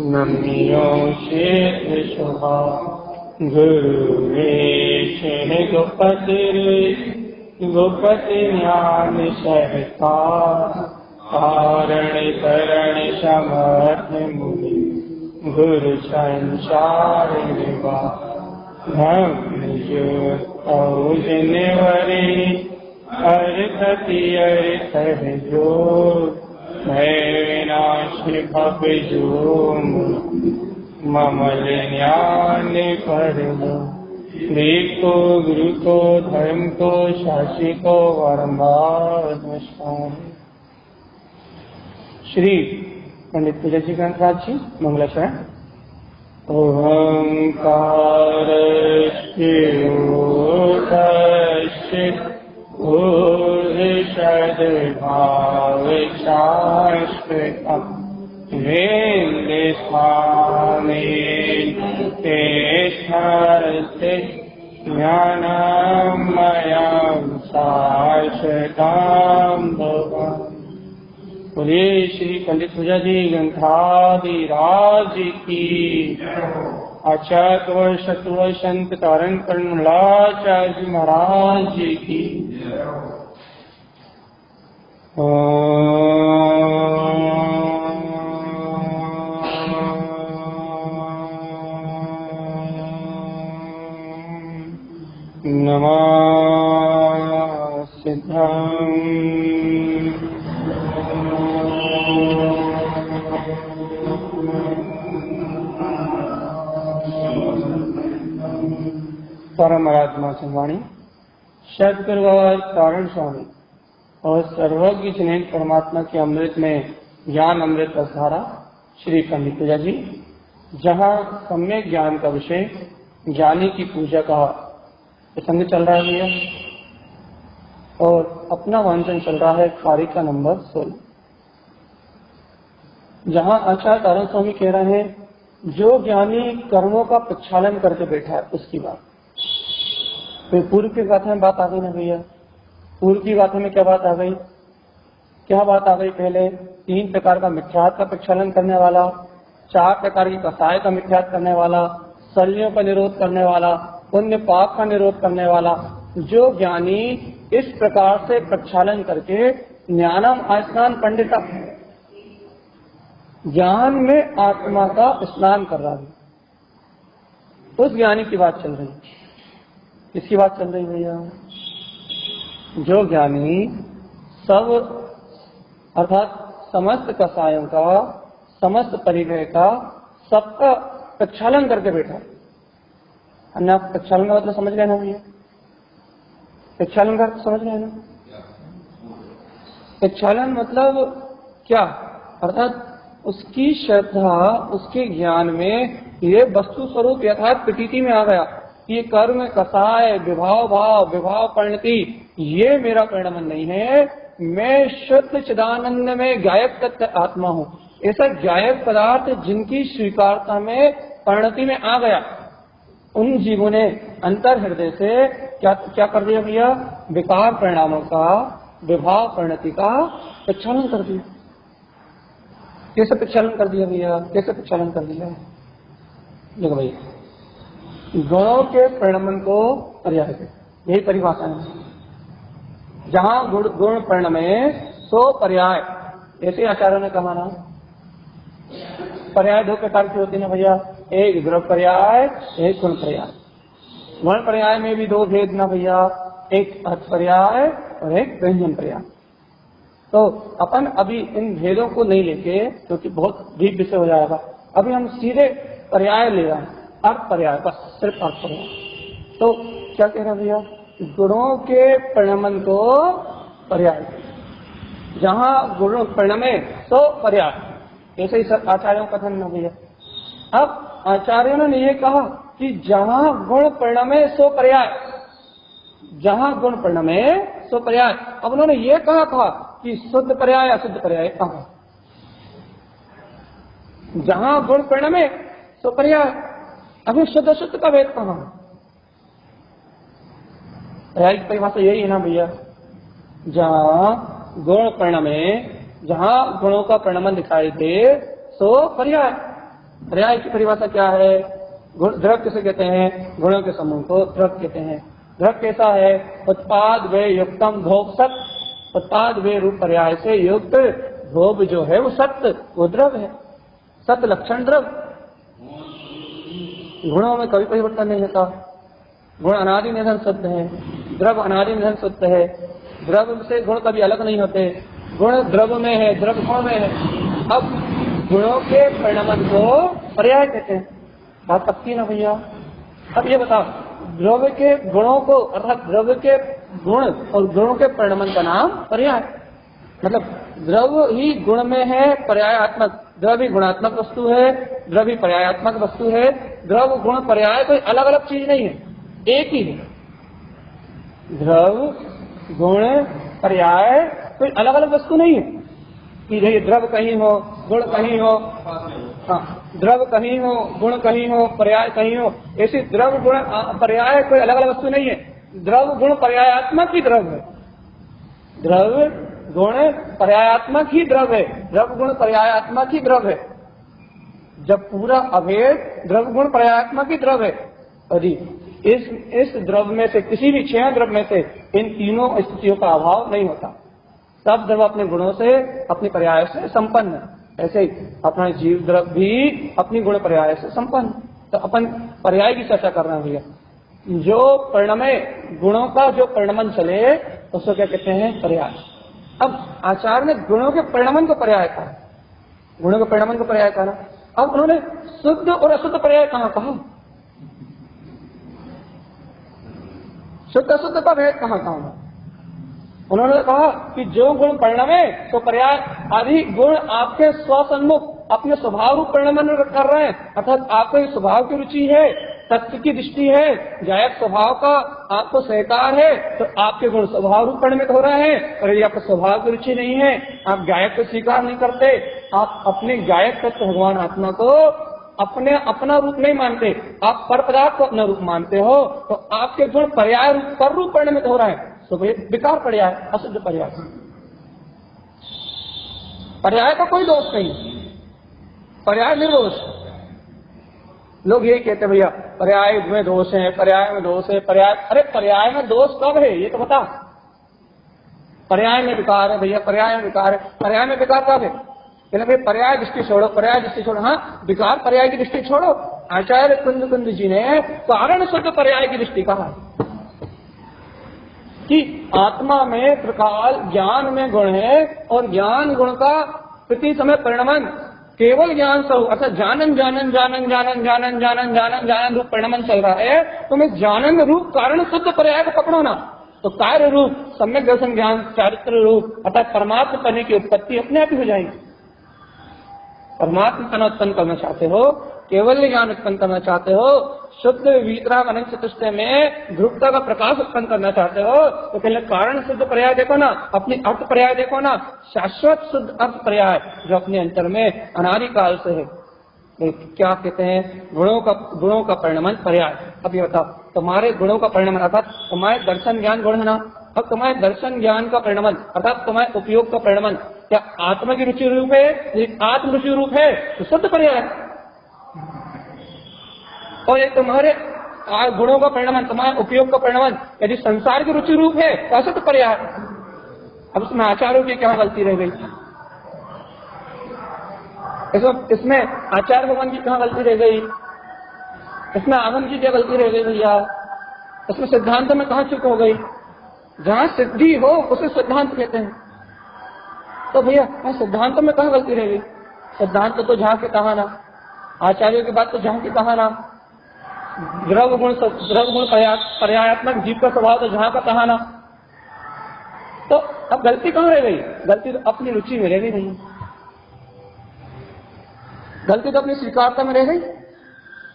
नमियो शेष शोभा गुरुवेश गोपति ज्ञान सहता कारण करण समर्थ मुनि गुरु संसार निवा निवरे अर्थ जो विनाश भव जो ममल ज्ञान पर को गुरु को धर्म को शासी को वरमार्ग श्री पंडित पूजा जी ग्रंथराज जी मंगलाचरण। ओंकार भाव शाश्वतम् वेद स्वामी तेष्ठते ज्ञानमयं शाश्वतं भवम्। बोलिए श्री पंडित पूजा जी ग्रंथादिराज की। आचार्य शतव संत तारण कर्णलाचार्य जी महाराज जी की। नमः सिद्धं परम आराधना संवाणी सदगुरु बाबा तारण स्वामी और सर्वज्ञ जिन्हें परमात्मा के अमृत में ज्ञान अमृत धारा श्री पंडित पूजा जी, जहाँ सम्यक ज्ञान का विषय ज्ञानी की पूजा का प्रसंग चल रहा है और अपना वांचन चल रहा है कारिका नंबर 16, जहाँ आचार्य तारण स्वामी कह रहे हैं जो ज्ञानी कर्मों का प्रक्षालन करके बैठा है उसकी बात। फिर पूर्व की गाथा में बात आ गई ना भैया, पूर्व की गाथा में क्या बात आ गई, क्या बात आ गई? पहले 3 प्रकार का मिथ्यात्व का प्रक्षालन करने वाला, 4 प्रकार की कसाय का मिथ्यात्व करने वाला, शल्यों का निरोध करने वाला, पुण्य पाप का निरोध करने वाला। जो ज्ञानी इस प्रकार से प्रक्षालन करके ज्ञानम आस्नान पंडिता, ज्ञान में आत्मा का स्नान कर रहा है, उस ज्ञानी की बात चल रही है। किसकी बात चल रही भैया? जो ज्ञानी सब अर्थात समस्त कसायों का, समस्त परिग्रह का, सबका प्रक्षालन करके बैठा है। हमने आप प्रक्षालन का मतलब समझ गए ना भैया? प्रक्षालन का समझ गए ना? प्रक्षालन मतलब क्या? अर्थात उसकी श्रद्धा, उसके ज्ञान में ये वस्तु स्वरूप यथार्थ प्रतीति में आ गया। ये कर्म, कसाय, विभाव भाव, विभाव परिणति, ये मेरा परिणमन नहीं है। मैं शुद्ध चिदानंद में गायक तत्व आत्मा हूँ। ऐसा गायक पदार्थ जिनकी स्वीकारता में परिणति में आ गया, उन जीवों ने अंतर हृदय से क्या कर दिया भैया? विकार परिणामों का, विभाव परिणति का प्रक्षालन कर दिया। कैसे प्रक्षालन कर दिया भैया? कैसे प्रक्षालन कर दिया? देखो भैया, गुणों के परिणमन को पर्याय है, यही परिभाषा है। जहां गुण परिणमे सो पर्याय, ऐसे आचार्यों ने कहा ना। पर्याय 2 प्रकार की होती है ना भैया, एक द्रव्य पर्याय, एक गुण पर्याय। गुण पर्याय में भी 2 भेद ना भैया, एक अर्थ पर्याय और एक व्यंजन पर्याय। तो अपन अभी इन भेदों को नहीं लेके, क्योंकि बहुत डीप विषय हो जाएगा, अभी हम सीधे पर्याय ले रहे हैं, अर्थ पर्याय, बस सिर्फ अर्थ पर्याय। तो क्या कह रहे भैया? गुणों के परिणमन को पर्याय, जहां गुण परिणमे तो पर्याय, ऐसे ही सब आचार्यों का कथन न भैया। अब आचार्यों ने ये कहा कि जहां गुण परिणमे सो पर्याय, जहां गुण परिणमे सो पर्याय। अब उन्होंने ये कहा था कि शुद्ध पर्याय अशुद्ध पर्याय कहा, जहां गुण परिणमे सो पर्याय। अभी शुद्ध शुद्ध का भेद कहां? पर्याय की परिभाषा यही है ना भैया, जहां गुण परिणमे, जहां गुणों का परिणमन दिखाई दे सो पर्याय। पर्याय की परिभाषा क्या है? द्रव किसे कहते हैं? गुणों के समूह को द्रव कहते हैं। द्रव कैसा है? उत्पाद वे युक्तम भोग सत, उत्पाद वे रूप पर्याय से युक्त भोग जो है वो सत्य, वो द्रव है। सत्य लक्षण द्रव। गुणों में कभी परिवर्तन नहीं होता। गुण अनादि निधन शुद्ध है, द्रव अनादि निधन शुद्ध है। द्रव से गुण कभी अलग नहीं होते। गुण द्रव में है, द्रव गुण में है। अब गुणों के परिणमन को पर्याय कहते हैं। बात पक्की ना भैया? अब ये बताओ, द्रव्य के गुणों को अर्थात द्रव्य के गुण और गुणों के परिणमन का नाम पर्याय। मतलब द्रव्य ही गुण में है, पर्यायात्मक। द्रव्य ही गुणात्मक वस्तु है, द्रव्य ही पर्यायात्मक वस्तु है। द्रव्य गुण पर्याय कोई अलग अलग चीज नहीं है, एक ही है। द्रव्य गुण पर्याय कोई अलग अलग वस्तु नहीं है कि ये द्रव्य कहीं हो, गुण कहीं हो, हाँ, द्रव्य कहीं हो, गुण कहीं हो, पर्याय कहीं हो। ऐसी द्रव्य गुण पर्याय कोई अलग अलग वस्तु नहीं है। द्रव्य गुण पर्यायात्मक ही द्रव्य है। द्रव्य गुण पर्यायात्मक ही द्रव्य है। द्रव्य गुण पर्यायात्मक ही द्रव्य है। जब पूरा अभेद द्रव्य गुण पर्यायात्मक ही द्रव्य है। यदि इस द्रव्य में से किसी भी 6 द्रव्य में से इन तीनों स्थितियों का अभाव नहीं होता, सब द्रव्य अपने गुणों से, अपनी पर्याय से संपन्न है। ऐसे ही अपना जीव द्रव्य भी अपनी गुण पर्याय से संपन्न। तो अपन पर्याय की चर्चा कर रहे हैं भैया। जो परिणमे गुणों का जो परिणमन चले उसको क्या कहते हैं? पर्याय। अब आचार्य ने गुणों के परिणमन को पर्याय कहा, गुणों के परिणमन को पर्याय कहा ना। अब उन्होंने शुद्ध और अशुद्ध पर्याय कहाँ कहा? शुद्ध अशुद्ध का भेद कहाँ कहा? उन्होंने कहा कि जो गुण परिणमे तो पर्याय आदि गुण आपके स्वसन्मुख अपने स्वभाव रूप परिणमन कर रहे हैं। अर्थात आपको स्वभाव की रुचि है, तत्व की दृष्टि है, जायक स्वभाव का आपको सहकार है, तो आपके गुण स्वभाव रूप परिणमित हो रहे हैं। और यदि आपको स्वभाव की रुचि नहीं है, आप गायक को स्वीकार नहीं करते, आप अपने गायक तत्व भगवान आत्मा को अपने अपना रूप नहीं मानते, आप पर पदार्थ को अपना रूप मानते हो, तो आपके गुण पर्याय रूप पर रूप परिणमित हो रहे हैं। तो विकार पर्याय, अशुद्ध पर्याय। पर्याय का कोई दोष नहीं, पर्याय निर्दोष। लोग यही कहते हैं भैया पर्याय में दोष है, पर्याय में दोष है, पर्याय। अरे पर्याय में दोष कब है ये तो बता। पर्याय में विकार है भैया, पर्याय में विकार है। पर्याय में विकार कब है? भाई पर्याय दृष्टि छोड़ो, पर्याय दृष्टि छोड़ो। हाँ, विकार पर्याय की दृष्टि छोड़ो। आचार्य कुंद जी ने कारण शुद्ध पर्याय की दृष्टि कहा कि आत्मा में त्रिकाल ज्ञान में गुण है और ज्ञान गुण का प्रति समय परिणमन केवल ज्ञान से, अर्थात जानन जानन जानन जानन जानन जानन जानन जानन रूप परिणमन चल रहा है। तो मैं जानन रूप कारण शुद्ध पर्याय को पकड़ो ना, तो कार्य रूप सम्यक दर्शन ज्ञान चारित्र रूप अर्थात परमात्मा पने की उत्पत्ति अपने आप ही हो जाएगी। परमात्मा उत्पन्न करना चाहते हो, केवल ज्ञान उत्पन्न करना चाहते हो, शुद्ध वीतराग अनंत चतुष्टय में ध्रुवता का प्रकाश उत्पन्न करना चाहते हो, तो पहले कारण शुद्ध पर्याय देखो ना, अपनी अर्थ पर्याय देखो ना, शाश्वत शुद्ध अर्थ पर्याय जो अपने अंतर में अनादि काल से है। क्या कहते हैं? गुणों का परिणमन पर्याय। अब ये बताओ, तुम्हारे गुणों का परिणमन अर्थात तुम्हारे दर्शन ज्ञान गुण है ना, अब तुम्हारे दर्शन ज्ञान का परिणमन अर्थात तुम्हारे उपयोग का परिणमन क्या आत्मा की रुचि रूप है? यदि आत्म रुचि रूप है तो शुद्ध पर्याय। और ये तुम्हारे गुणों का परिणमन, तुम्हारे उपयोग का परिणमन यदि संसार की रुचि रूप है तो अशुद्ध पर्याय। अब इसमें आचार्यों की क्या गलती रह गई? इसमें आचार्य भगवान की कहाँ गलती रह गई? इसमें आगम की क्या गलती रह गई भैया? इसमें सिद्धांत में कहाँ चूक हो गई? जहाँ सिद्धि हो उसे सिद्धांत कहते हैं। तो भैया सिद्धांत में कहाँ गलती रह गई? सिद्धांत तो जहाँ के कहा ना, आचार्यों की बात तो जहाँ की कहा ना, द्रव्य गुण पर्यायात्मक जीव का स्वभाव तो जहाँ का कहा ना। तो अब गलती कहाँ रह गई? गलती तो अपनी रुचि में रह गई नहीं, गलती तो अपनी स्वीकारता में रह गई,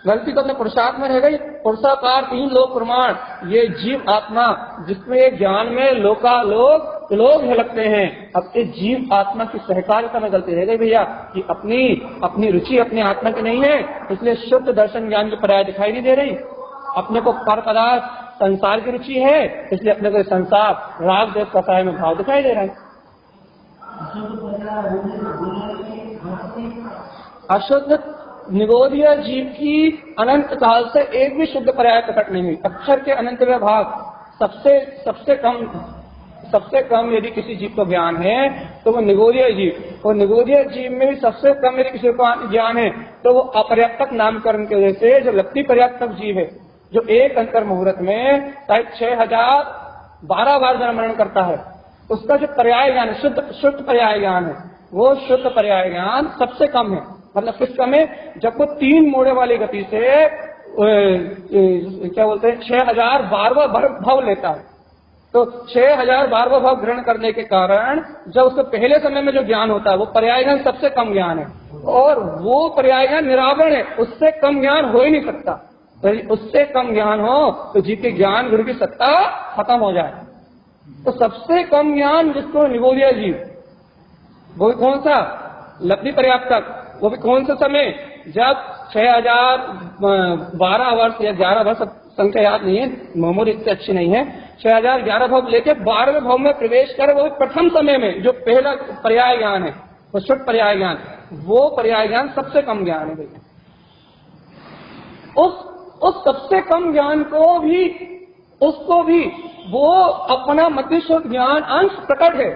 गलती तो अपने पुरुषार्थ में रह गई। पुरुषाकार 3 लोक प्रमाण, ये जीव आत्मा जिसमें ज्ञान में लोग झलकते हैं। अब इस जीव आत्मा की सहकारिता में गलती रह गई भैया कि अपनी रुचि अपने आत्मा की नहीं है, इसलिए शुद्ध दर्शन ज्ञान की पर्याय दिखाई नहीं दे रही। अपने को पर पदार्थ संसार की रुचि है, इसलिए अपने को संसार राग देव कसाय में भाव दिखाई दे रहा है। अशुद्ध निगोदीय जीव की अनंत काल से एक भी शुद्ध पर्याय प्रकट नहीं हुई। अक्षर के अनंत भाग सबसे कम यदि किसी जीव को ज्ञान है तो वो निगोदीय जीव, और निगोदीय जीव में भी सबसे कम यदि किसी को ज्ञान है तो वो अपर्याप्तक नामकरण की वजह से जो लब्धि पर्याप्तक जीव है, जो एक अंतर मुहूर्त में शायद 6012 बार जन्म मरण करता है, उसका जो पर्याय ज्ञान है, शुद्ध पर्याय ज्ञान है, वो शुद्ध पर्याय ज्ञान सबसे कम है। मतलब किस कम है? जब वो 3 मोड़े वाली गति से क्या बोलते हैं 6012वां भाव लेता है, तो 6012वां भाव ग्रहण करने के कारण जब उसको पहले समय में जो ज्ञान होता है वो पर्याय ज्ञान सबसे कम ज्ञान है, और वो पर्याय ज्ञान निरावरण है, उससे कम ज्ञान हो ही नहीं सकता। तो उससे कम ज्ञान हो तो जीव के ज्ञान गुण की सत्ता खत्म हो जाए। तो सबसे कम ज्ञान जिसको निगोदीय जीव, वो भी कौन सा? लब्धि पर्याप्तक। वो भी कौन सा समय? जब 6012 वर्ष या 11 वर्ष, संख्या याद नहीं है, मेमोरी इतनी अच्छी नहीं है, 6011 भाव लेके 12वें भाव में प्रवेश करे, वो प्रथम समय में जो पहला पर्याय ज्ञान है वो शुद्ध पर्याय ज्ञान, वो पर्याय ज्ञान सबसे कम ज्ञान है भैया। उस सबसे कम ज्ञान को भी, उसको भी वो अपना मध्यशुद्ध ज्ञान अंश प्रकट है।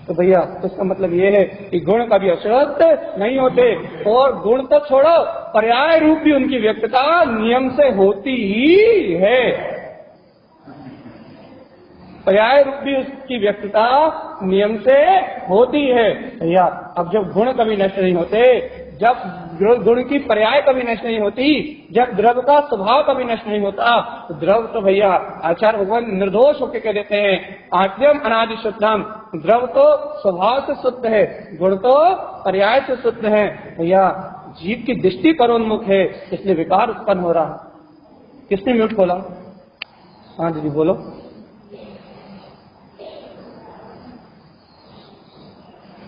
तो भैया इसका मतलब ये है कि गुण कभी अशुद्ध नहीं होते, और गुण तो छोड़ो, पर्याय रूप भी उनकी व्यक्तता नियम से होती ही है। पर्याय रूप भी उसकी व्यक्तता नियम से होती है भैया। अब जब गुण कभी नष्ट नहीं होते, जब गुण की पर्याय कभी नष्ट नहीं होती, जब द्रव्य का स्वभाव कभी नष्ट नहीं होता, तो द्रव्य तो भैया आचार्य भगवान निर्दोष होकर कह देते हैं आद्यम अनादि शुद्धम। द्रव्य तो स्वभाव से शुद्ध है, गुण तो पर्याय से शुद्ध है भैया। जीव की दृष्टि परोन्मुख है, इसलिए विकार उत्पन्न हो रहा। किसने म्यूट खोला? हाँ दीदी बोलो।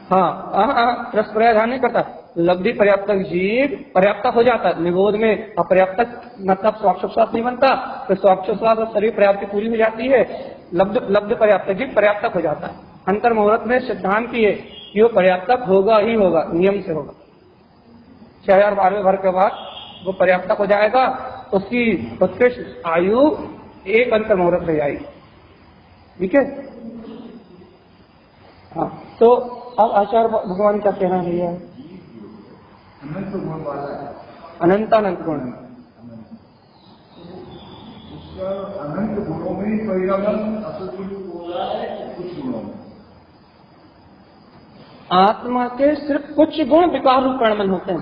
हाँ रसपर्याय ध्यान नहीं करता। लब्धि पर्याप्तक जीव पर्याप्तक हो जाता है, निगोद में अपर्याप्तक मतलब स्वाक्षोश्वास नहीं बनता, तो स्वाक्षोश्वास और शरीर पर्याप्ति पूरी हो जाती है, लब्ध पर्याप्तक जीव पर्याप्तक हो जाता है। अंतर मुहूर्त में सिद्धांत की है कि वो पर्याप्तक होगा ही होगा, नियम से होगा। 6012वें भर के बाद वो पर्याप्तक हो जाएगा, उसकी उत्कृष्ट आयु एक अंतर मुहूर्त रह जाएगी। ठीक है। हाँ तो अब आचार्य भगवान का कहना है अनंत गुण वाला है, अनंत गुण, उसका अनंत गुणों में ही परिणाम असत हो रहा है कुछ गुणों में। आत्मा के सिर्फ कुछ गुण विकार रूप परिणमन होते हैं।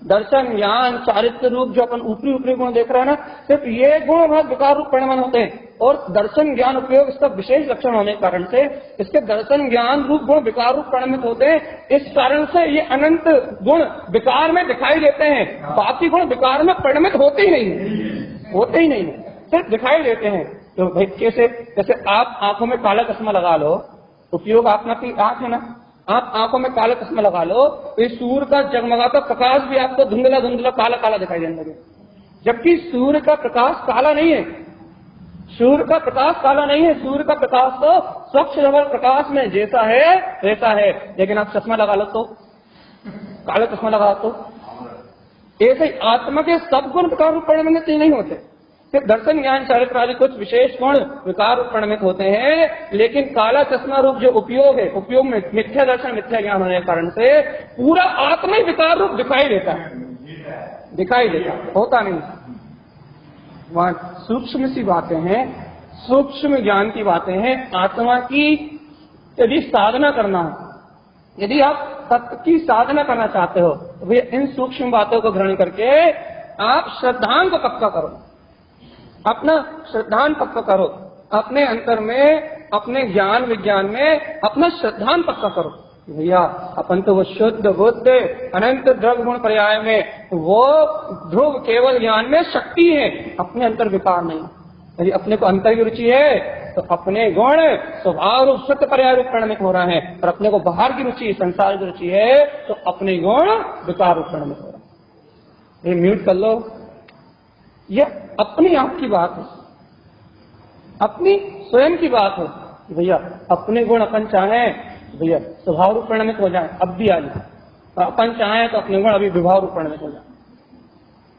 दर्शन ज्ञान चारित्र रूप जो अपन ऊपरी गुण देख रहे हैं ना, सिर्फ ये गुण बहुत विकार रूप परिणमन होते हैं। और दर्शन ज्ञान उपयोग इसका विशेष लक्षण होने के कारण से इसके दर्शन ज्ञान रूप गुण विकार रूप परिणमित होते हैं। इस कारण से ये अनंत गुण विकार में दिखाई देते हैं, बाकी गुण विकार में परिणमित होते ही नहीं, सिर्फ दिखाई देते हैं। तो भाई जैसे आप आंखों में काला चश्मा लगा लो, उपयोग आपना की आंख है ना, आप आंखों में काला चश्मा लगा लो तो इस सूर्य का जगमगाता प्रकाश भी आपको धुंधला धुंधला काला काला दिखाई देने लगे, जबकि सूर्य का प्रकाश काला नहीं है। सूर्य का प्रकाश काला नहीं है, सूर्य का प्रकाश तो स्वच्छ धवल प्रकाश में जैसा है वैसा है। लेकिन आप चश्मा लगा लो तो काला चश्मा लगा तो ऐसे आत्मा के सब गुण विकार रूप परिणमित नहीं होते, सिर्फ दर्शन ज्ञान चारित्र आदि कुछ विशेष गुण विकार रूप परिणमित होते हैं। लेकिन काला चश्मा रूप जो उपयोग है, उपयोग में मिथ्या दर्शन मिथ्या ज्ञान होने के कारण से पूरा आत्मा ही विकार रूप दिखाई देता होता नहीं। वहां सूक्ष्म सी बातें हैं, सूक्ष्म ज्ञान की बातें हैं। आत्मा की यदि साधना करना है, यदि आप सत्य की साधना करना चाहते हो तो भैया इन सूक्ष्म बातों को ग्रहण करके आप श्रद्धान को पक्का करो, अपना श्रद्धान पक्का करो, अपने अंतर में अपने ज्ञान विज्ञान में अपना श्रद्धान पक्का करो। भैया अपन तो वो शुद्ध बुद्ध अनंत द्रव्य गुण पर्याय में वो ध्रुव केवल ज्ञान में शक्ति है, अपने अंतर विकार नहीं। यदि अपने को अंतर की रुचि है तो अपने गुण स्वभाव रूप शुद्ध पर्याय रूप परिणमित हो रहे हैं, और अपने को बाहर की रुचि संसार की रुचि है तो अपने गुण विकार रूप परिणमित हो रहे हैं। ये म्यूट कर लो, ये अपनी आपकी बात है, अपनी स्वयं की बात है। भैया अपने गुण अपन चाहें भैया स्वभाव रूप परिणमित हो जाए, अब भी आ जाए, अपन चाहे तो अपने गुण अभी विभाव रूप में चल जाए।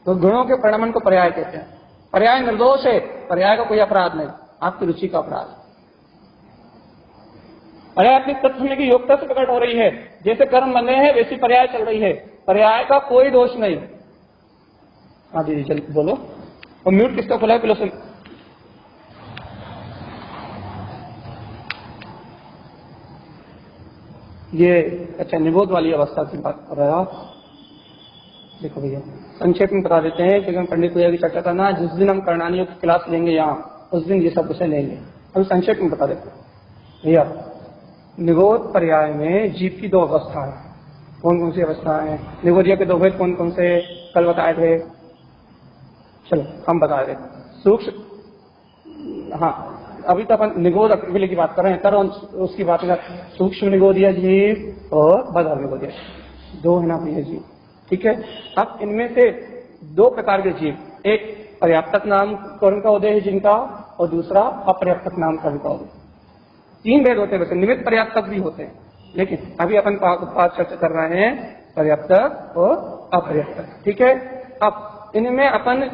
तो गुणों के परिणामन को पर्याय कहते हैं। पर्याय निर्दोष है, पर्याय का कोई अपराध नहीं, आपकी रुचि का अपराध है। पर्याय अपनी तत्व की योग्यता से प्रकट हो रही है, जैसे कर्म बने हैं वैसी पर्याय चल रही है, पर्याय का कोई दोष नहीं। हाँ दीदी जल्दी बोलो। और म्यूट किसका खुला है पिलो? ये अच्छा निबोध वाली अवस्था की बात कर रहे हो। देखो भैया संक्षेप में बता देते हैं, क्योंकि हम पंडित पूजा की चर्चा करना, जिस दिन हम करणानियों की क्लास लेंगे यहाँ, उस दिन ये सब विषय लेंगे। अभी संक्षेप में बता देते हैं भैया। निबोध पर्याय में जीव की दो अवस्था है। कौन कौन सी अवस्था है? निबोधिया के दो भेद कौन कौन से कल बताए थे? चलो हम बता रहे सूक्ष्म। हाँ अभी तो अपन निगोध अकेले की बात कर रहे हैं, कर उसकी बात कर। सूक्ष्म निगोधिया जीव और बद्ध निगोधिया दो है ना भैया जीव, ठीक है। अब इनमें से दो प्रकार के जीव, एक पर्याप्तक नाम कर्ण का उदय है जिनका, और दूसरा अपर्याप्तक नाम कर्ण का उदय। तीन भेद होते हैं वैसे, निमित्त पर्याप्तक भी होते हैं, लेकिन अभी अपन बात चर्चा कर रहे हैं पर्याप्तक और अपर्याप्तक, ठीक है। अब इनमें अपन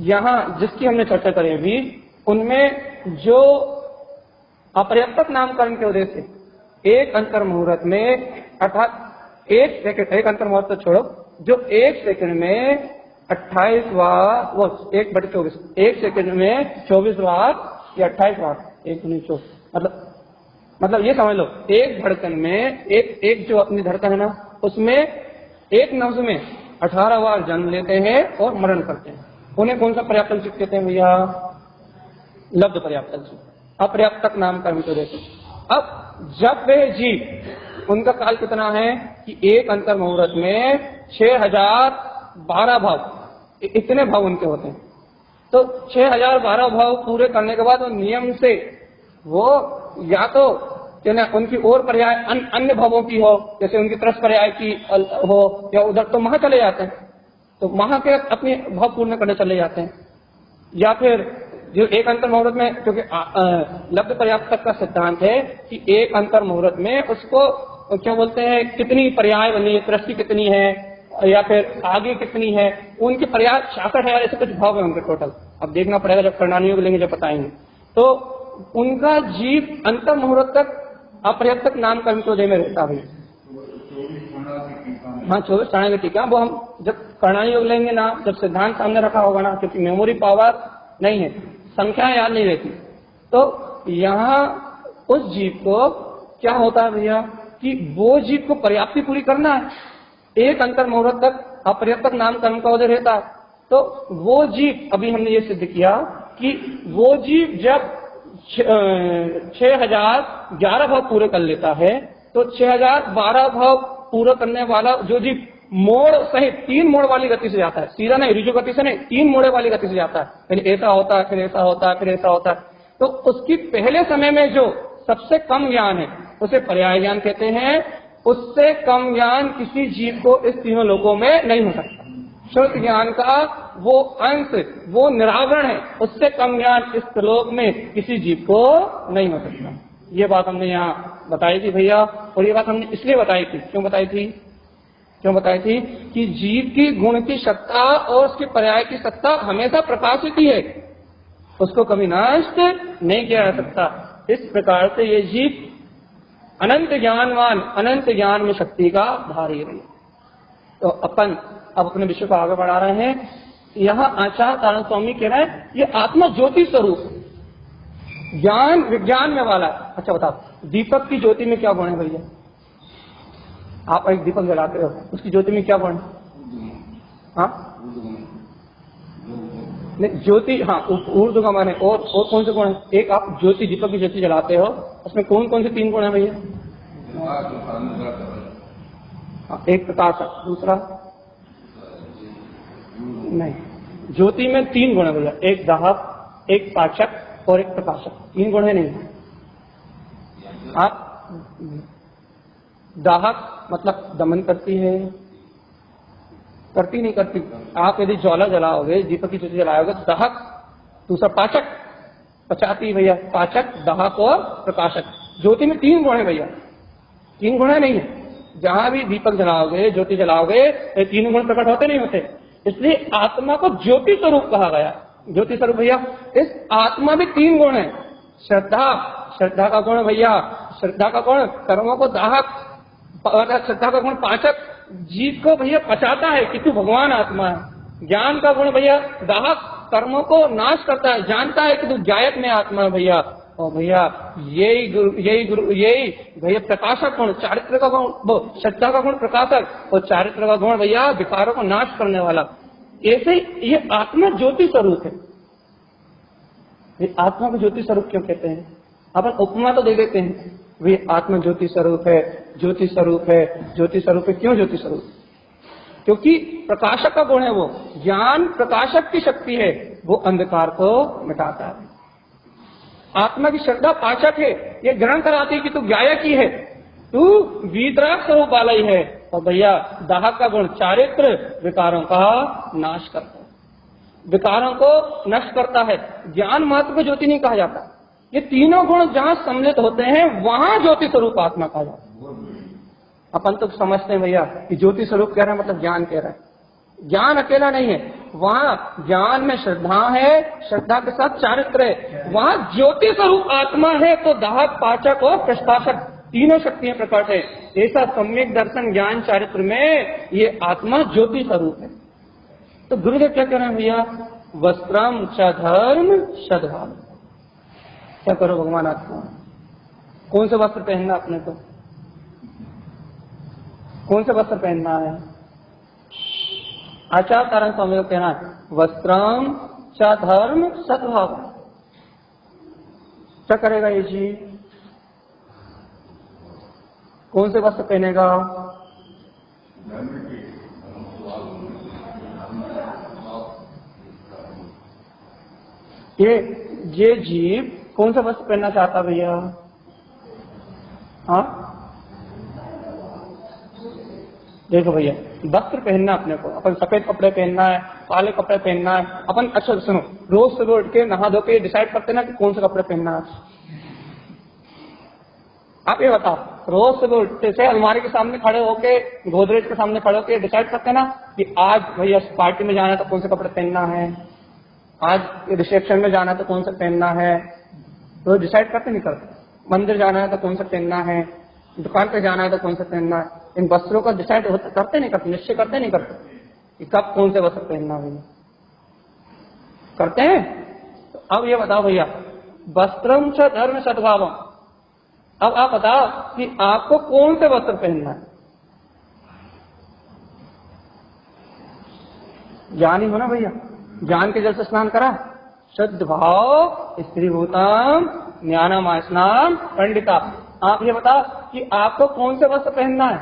यहाँ जिसकी हमने चर्चा करी अभी, उनमें जो अपर्याप्तक नामकरण के उदय से एक अंतर मुहूर्त में, अर्थात एक सेकंड, एक अंतर मुहूर्त तो छोड़ो, जो एक सेकंड में 28 बार, वो 1/24, एक सेकंड में 24 बार या 28 बार, 1/24, मतलब ये समझ लो, एक धड़कन में एक जो अपनी धड़कन है ना, उसमें एक नब्ज में 18 बार जन्म लेते हैं और मरण करते हैं। उन्हें कौन सा पर्याप्तक जीव कहते हैं भैया? लब्ध पर्याप्तक जीव, अपर्याप्तक नामकरण को देते। अब जब वे जीव, उनका काल कितना है कि एक अंतर मुहूर्त में 6012 भाव, इतने भाव उनके होते हैं। तो 6012 भाव पूरे करने के बाद वो नियम से वो या तो उनकी और पर्याय अन्य भावों की हो, जैसे उनकी तरस पर्याय की हो, या उधर तो वहां चले जाते हैं, तो वहां के अपने भाव पूर्ण करने चले जाते हैं। या फिर जो एक अंतर मुहूर्त में, क्योंकि लब्ध पर्याप्तक का सिद्धांत है कि एक अंतर मुहूर्त में उसको क्या बोलते हैं, कितनी पर्याय बनी है, तरस कितनी है, या फिर आगे कितनी है, उनके पर्याय 66,000 ऐसे कुछ भाव है उनके टोटल। अब देखना पड़ेगा जब करणानियों को लेंगे जब बताएंगे। तो उनका जीव अंतर मुहूर्त तक अपर्याप्तक नामकरण को दे में रहता है। हाँ 24 चाणक्य की टीका, वो हम जब करणानी योग लेंगे ना, जब सिद्धांत सामने रखा होगा ना, क्योंकि मेमोरी पावर नहीं है, संख्या याद नहीं रहती। तो यहाँ उस जीव को क्या होता है भैया कि वो जीव को पर्याप्ति पूरी करना है, एक अंतर मुहूर्त तक अपर्याप्तक नामकरण का उदय रहता है। तो वो जीव, अभी हमने ये सिद्ध किया कि वो जीव जब 6011 भाव पूरे कर लेता है, तो 6012 भाव पूरा करने वाला जो जीव मोड़ सहित 3 मोड़ वाली गति से जाता है, सीधा नहीं, रिजु गति से नहीं, 3 मोड़े वाली गति से जाता है, फिर ऐसा होता है, फिर ऐसा होता है, फिर ऐसा होता है। तो उसकी पहले समय में जो सबसे कम ज्ञान है उसे पर्याय ज्ञान कहते हैं। उससे कम ज्ञान किसी जीव को इस तीनों लोकों में नहीं हो सकता। शुद्ध ज्ञान का वो अंश, वो निरावरण है, उससे कम ज्ञान इस लोक में किसी जीव को नहीं हो सकता। ये बात हमने यहाँ बताई थी भैया, और ये बात हमने इसलिए बताई थी, क्यों बताई थी कि जीव की गुण की सत्ता और उसके पर्याय की सत्ता हमेशा प्रकाशित ही है, उसको कभी नष्ट नहीं किया जा सकता। इस प्रकार से ये जीव अनंत ज्ञानवान, अनंत ज्ञान में शक्ति का धारी है। तो अपन अब अपने विषय को आगे बढ़ा रहे हैं। यहाँ आचार्य तारण स्वामी कह रहे हैं ये आत्मा ज्योति स्वरूप ज्ञान विज्ञान में वाला है। अच्छा बताओ, दीपक की ज्योति में क्या गुण है भैया? आप एक दीपक जलाते हो, उसकी ज्योति में क्या गुण है? हाँ नहीं, ज्योति, हाँ ऊर्ध्वगमन है, और कौन से गुण है? एक आप ज्योति, दीपक की ज्योति जलाते हो, उसमें कौन कौन से 3 गुण है भैया? हाँ, एक प्रकाश, दूसरा नहीं, ज्योति में 3 गुण है भैया, एक दाहक, एक पाचक और एक प्रकाशक। 3 गुण है नहीं। आप दाहक मतलब दमन करती है, करती नहीं करती। आप यदि ज्वाला जलाओगे, दीपक की ज्योति जलाओगे तो दाहक, दूसरा पाचक, पचाती भैया, पाचक, दाहक और प्रकाशक। ज्योति में 3 गुण है भैया, 3 गुण है नहीं है। जहां भी दीपक जलाओगे, ज्योति जलाओगे, ये तीनों गुण प्रकट होते नहीं होते। इसलिए आत्मा को ज्योति स्वरूप कहा गया। ज्योति स्वरूप भैया, इस आत्मा में 3 गुण है। श्रद्धा, श्रद्धा का गुण भैया, श्रद्धा का गुण कर्मों को दाहक, श्रद्धा का गुण पाचक, जीव को भैया पचाता है कि तू भगवान आत्मा है। ज्ञान का गुण भैया दाहक, कर्मों को नाश करता है, जानता है कि तू गायक में आत्मा है भैया। और भैया यही भैया प्रकाशक गुण, चारित्र का गुण, वो श्रद्धा का गुण प्रकाशक, और चारित्र का गुण भैया विकारों को नाश करने वाला। ऐसे ये आत्मा ज्योति स्वरूप है। ये आत्मा को ज्योति स्वरूप क्यों कहते हैं? अपन उपमा तो दे देते हैं, वे आत्मा ज्योति स्वरूप है, ज्योति स्वरूप है, ज्योति स्वरूप है। क्यों ज्योति स्वरूप? क्योंकि प्रकाशक का गुण है वो। ज्ञान प्रकाशक की शक्ति है, वो अंधकार को मिटाता है। आत्मा की श्रद्धा पाचक है, ये ग्रहण कराती है कि तू गायक ही है, तू वीतराग स्वरूप वाला ही है। और भैया दाहक का गुण चारित्र, विकारों का नाश करता है, विकारों को नष्ट करता है। ज्ञान मात्र को ज्योति नहीं कहा जाता। ये तीनों गुण जहां सम्मिलित होते हैं वहां ज्योति स्वरूप आत्मा कहा जाता है। अपन तो समझते हैं भैया कि ज्योति स्वरूप कह रहे हैं मतलब ज्ञान कह रहा है। ज्ञान अकेला नहीं है, वहां ज्ञान में श्रद्धा है, श्रद्धा के साथ चारित्र है, वहां ज्योति स्वरूप आत्मा है। तो दाहक, पाचक और प्रकाशक तीनों शक्तियां प्रकट है। ऐसा सम्यक दर्शन ज्ञान चारित्र में ये आत्मा ज्योति स्वरूप है। तो गुरुदेव क्या कह रहे हैं भैया? वस्त्रम च धर्म सद्भाव। क्या करो भगवान आत्मा? कौन से वस्त्र पहनना अपने को? कौन से वस्त्र पहनना है? आचार्य तारण स्वामी को कहना है वस्त्रम च धर्म सद्भाव। क्या करेगा ये जी? कौन से वस्त्र पहनेगा? ये जीव कौन सा वस्त्र पहनना चाहता भैया? हाँ देखो भैया, वस्त्र पहनना अपने को, अपन सफेद कपड़े पहनना है, काले कपड़े पहनना है। अपन अच्छा सुनो, रोज सुबह उठ के नहा धो के डिसाइड करते ना कि कौन से कपड़े पहनना है। आप ये बताओ, रोज सुबह उठते से अलमारी के सामने खड़े होके, गोदरेज के सामने खड़े होके डिसाइड करते ना कि आज भैया पार्टी में जाना है तो कौन से कपड़े पहनना है, आज रिसेप्शन में जाना है तो कौन सा पहनना है। तो डिसाइड करते नहीं करते। मंदिर जाना है तो कौन सा पहनना है, दुकान पे जाना है तो कौन सा पहनना है। इन वस्त्रों का डिसाइड करते नहीं करते, निश्चय करते नहीं करते कि कब कौन से वस्त्र पहनना है। करते हैं। तो अब ये बताओ भैया, वस्त्रम च धर्म सद्भावम। अब आप बताओ कि आपको कौन से वस्त्र पहनना है? ज्ञानी हो ना भैया, ज्ञान के जल से स्नान करा, शुद्ध भाव स्त्रीभूतम ज्ञानम स्नान पंडिता। आप ये बताओ कि आपको कौन से वस्त्र पहनना है?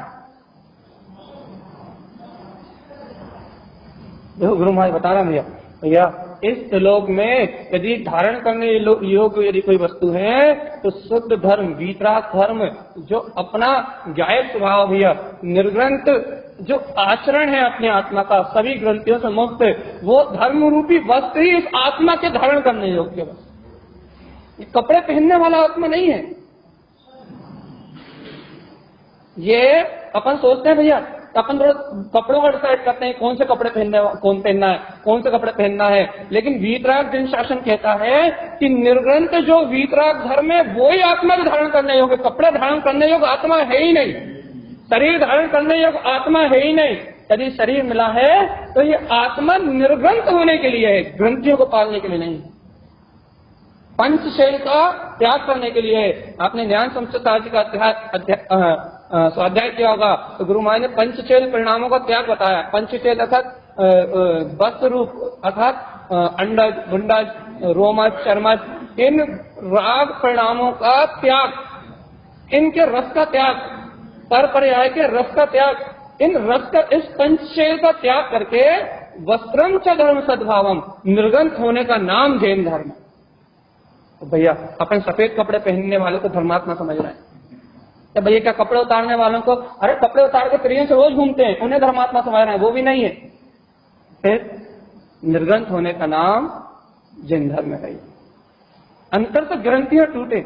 देखो गुरु महाराज बता रहे हैं भैया, इस श्लोक में यदि धारण करने योग्य यदि कोई वस्तु है तो शुद्ध धर्म, वीतराग धर्म, जो अपना गायक स्वभाव भैया, निर्ग्रंथ जो आचरण है अपने आत्मा का, सभी ग्रंथियों से मुक्त, वो धर्म रूपी वस्त्र ही इस आत्मा के धारण करने योग्य वस्त्र। ये कपड़े पहनने वाला आत्मा नहीं है। ये अपन सोचते हैं भैया, अपन थोड़ा कपड़ों का डिसाइड करते हैं कौन से कपड़े पहनना है, कौन से कपड़े पहनना है। लेकिन वीतराग जिन शासन कहता है कि निर्ग्रंथ जो वीतराग धर्म है वो ही आत्मा को धारण करने योग्य, कपड़े धारण करने योग्य आत्मा है ही नहीं, शरीर धारण करने योग्य आत्मा है ही नहीं। यदि शरीर मिला है तो ये आत्मा निर्ग्रंथ होने के लिए है, ग्रंथियों को पालने के लिए नहीं। पंचशैल का त्याग करने के लिए। आपने ज्ञान संस्कृत का स्वाध्याय किया होगा तो गुरु महाराज ने पंचशैल परिणामों का त्याग बताया। पंचशैल अर्थात वस्त्र रूप, अर्थात अंडज, गुंडज, रोमज, चर्मज, इन राग परिणामों का त्याग, इनके रस का त्याग, पर पर्याय के रस का त्याग, इन रस का, इस पंचशैल का त्याग करके वस्त्रम च धर्म सद्भावम, निर्गंथ होने का नाम जैन धर्म। तो भैया अपन सफेद कपड़े पहनने वालों को धर्मात्मा समझ रहे हैं, तो भैया क्या कपड़े उतारने वालों को, अरे कपड़े उतार के प्रिय से रोज घूमते हैं, उन्हें धर्मात्मा समझ रहे हैं, वो भी नहीं है। फिर निर्ग्रंथ होने का नाम जैन धर्म है। अंतर से ग्रंथियां टूटे,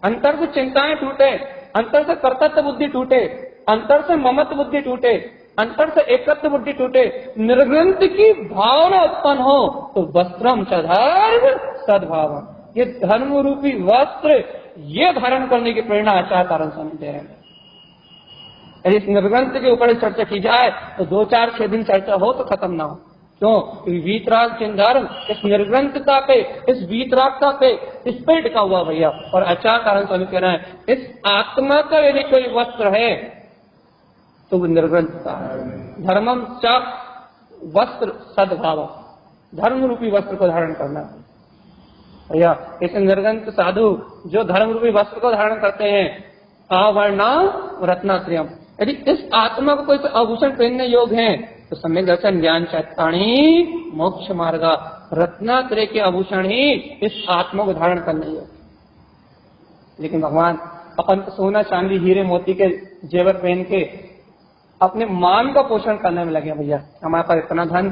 अंतर से चिंताएं टूटे, अंतर से कर्तव्य बुद्धि टूटे, अंतर से ममत्व बुद्धि टूटे, अंतर से एकत्व बुद्धि टूटे, निर्ग्रंथ की भावना उत्पन्न हो तो वस्त्रम च धर्म सद्भाव, ये धर्म रूपी वस्त्र ये धारण करने की प्रेरणा आचार्य तारण स्वामी दे रहे हैं। यदि इस निर्ग्रंथ के ऊपर चर्चा की जाए तो 2-4-6 दिन चर्चा हो तो खत्म ना हो। क्यों? वीतराग चिन्ह धर्म इस निर्ग्रंथता पे, इस वीतरागता पे, इस पे टिका हुआ भैया। और आचार्य तारण स्वामी कह रहे हैं इस आत्मा का यदि कोई वस्त्र है तो वो निर्ग्रंथता है। धर्मम च वस्त्र सद्भाव, धर्म रूपी वस्त्र को धारण करना भैया। इस निर्ग्रंथ साधु जो धर्म रूपी वस्त्र को धारण करते हैं, आवरणा रत्नाश्रयम, यदि इस आत्मा को कोई आभूषण पहनने योग्य है तो सम्यक दर्शन ज्ञान चैताणी मोक्ष मार्ग, रत्नात्रय के आभूषण ही इस आत्मा को धारण करने योग्य। लेकिन भगवान अपन तो सोना चांदी हीरे मोती के जेवर पहन के अपने मान का पोषण करने में लगे भैया। हमारे पास इतना धन,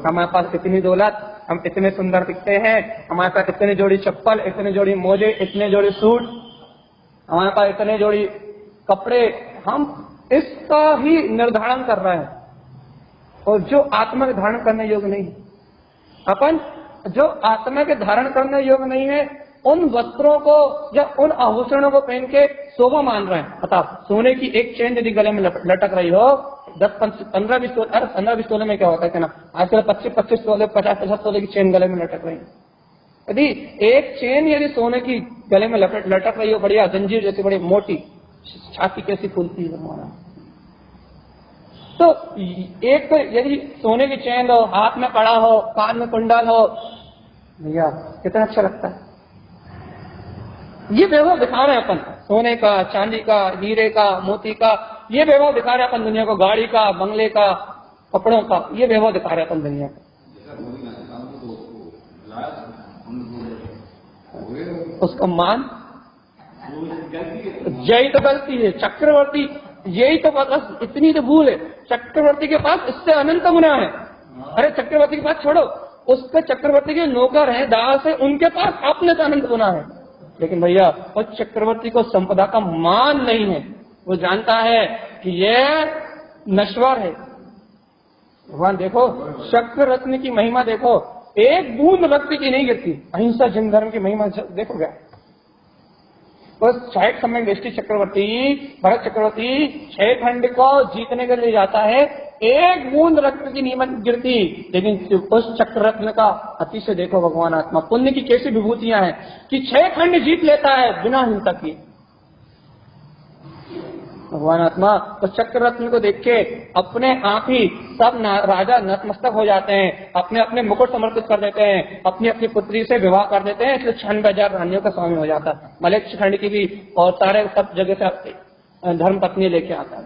हमारे पास इतनी दौलत, हम इतने सुंदर दिखते हैं, हमारे पास इतने जोड़ी चप्पल, इतने जोड़ी मोजे, इतने जोड़ी सूट, हमारे पास इतने जोड़ी कपड़े, हम इसका ही निर्धारण कर रहे हैं। और जो आत्मा के धारण करने योग्य नहीं, अपन जो आत्मा के धारण करने योग्य नहीं है उन वस्त्रों को या उन आभूषणों को पहन के शोभा मान रहे हैं। अतः सोने की एक चेन यदि गले में लटक रही हो 10-15-20 तोले में क्या होता है ना, आजकल 25-25 तोले 50-50 तोले की चेन गले में लटक रही है। यदि एक चेन यदि सोने की गले में लटक रही हो, बढ़िया जंजीर जैसी बड़ी मोटी, छाती कैसी खुलती है हमारा, तो एक तो यदि सोने की चेन हो, हाथ में कड़ा हो, कान में कुंडल हो, भैया कितना अच्छा लगता है। ये वैभव दिखा रहे हैं अपन, सोने का, चांदी का, हीरे का, मोती का, ये वैभव दिखा रहे हैं अपन दुनिया को, गाड़ी का, बंगले का, कपड़ों का, ये वैभव दिखा रहे हैं अपन दुनिया को। उसका मान यही तो गलती है। चक्रवर्ती, यही तो बस इतनी तो भूल है। चक्रवर्ती के पास इससे अनंत गुना है। अरे चक्रवर्ती के पास छोड़ो, उसके चक्रवर्ती के नौकर हैं, दास है, उनके पास अपने से अनंत गुना है। लेकिन भैया उस चक्रवर्ती को संपदा का मान नहीं है, वो जानता है कि ये नश्वर है। भगवान देखो चक्र रत्न की महिमा देखो, एक बूंद रक्त की नहीं गिरती। अहिंसा जन धर्म की महिमा देखो क्या। बस 60 समय दृष्टि चक्रवर्ती, भरत चक्रवर्ती 6 खंड को जीतने के लिए जाता है, एक बूंद रक्त की नहीं गिरती। लेकिन उस चक्र रत्न का अतिशय देखो भगवान आत्मा, पुण्य की कैसी विभूतियां हैं कि 6 खंड जीत लेता है बिना हिंसा किए। भगवान आत्मा उस चक्र रत्न को देख के अपने आप ही सब राजा नतमस्तक हो जाते हैं, अपने अपने मुकुट समर्पित कर देते हैं, अपनी अपनी पुत्री से विवाह कर देते हैं, इसलिए 96,000 रानियों का स्वामी हो जाता है। मलिक खंड की भी और सारे सब जगह से धर्म पत्नी लेके आता है।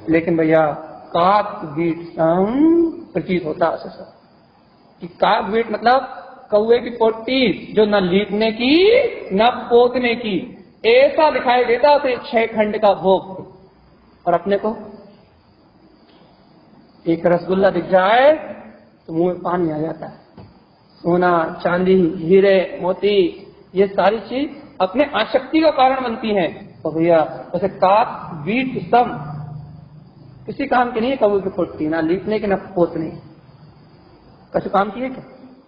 लेकिन भैया काक बीट प्रतीत होता है कि काक बीट मतलब कौए की पोटी, जो न लीपने की न पोतने की, ऐसा दिखाई देता तो 6 खंड का भोग। और अपने को एक रसगुल्ला दिख जाए तो मुंह में पानी आ जाता है। सोना, चांदी, हीरे, मोती, ये सारी चीज अपने आसक्ति का कारण बनती हैं। तो भैया जैसे काक बीट सब किसी काम की नहीं है, कौए की पोटी, ना लीपने की ना पोतने की। कछु काम की है क्या?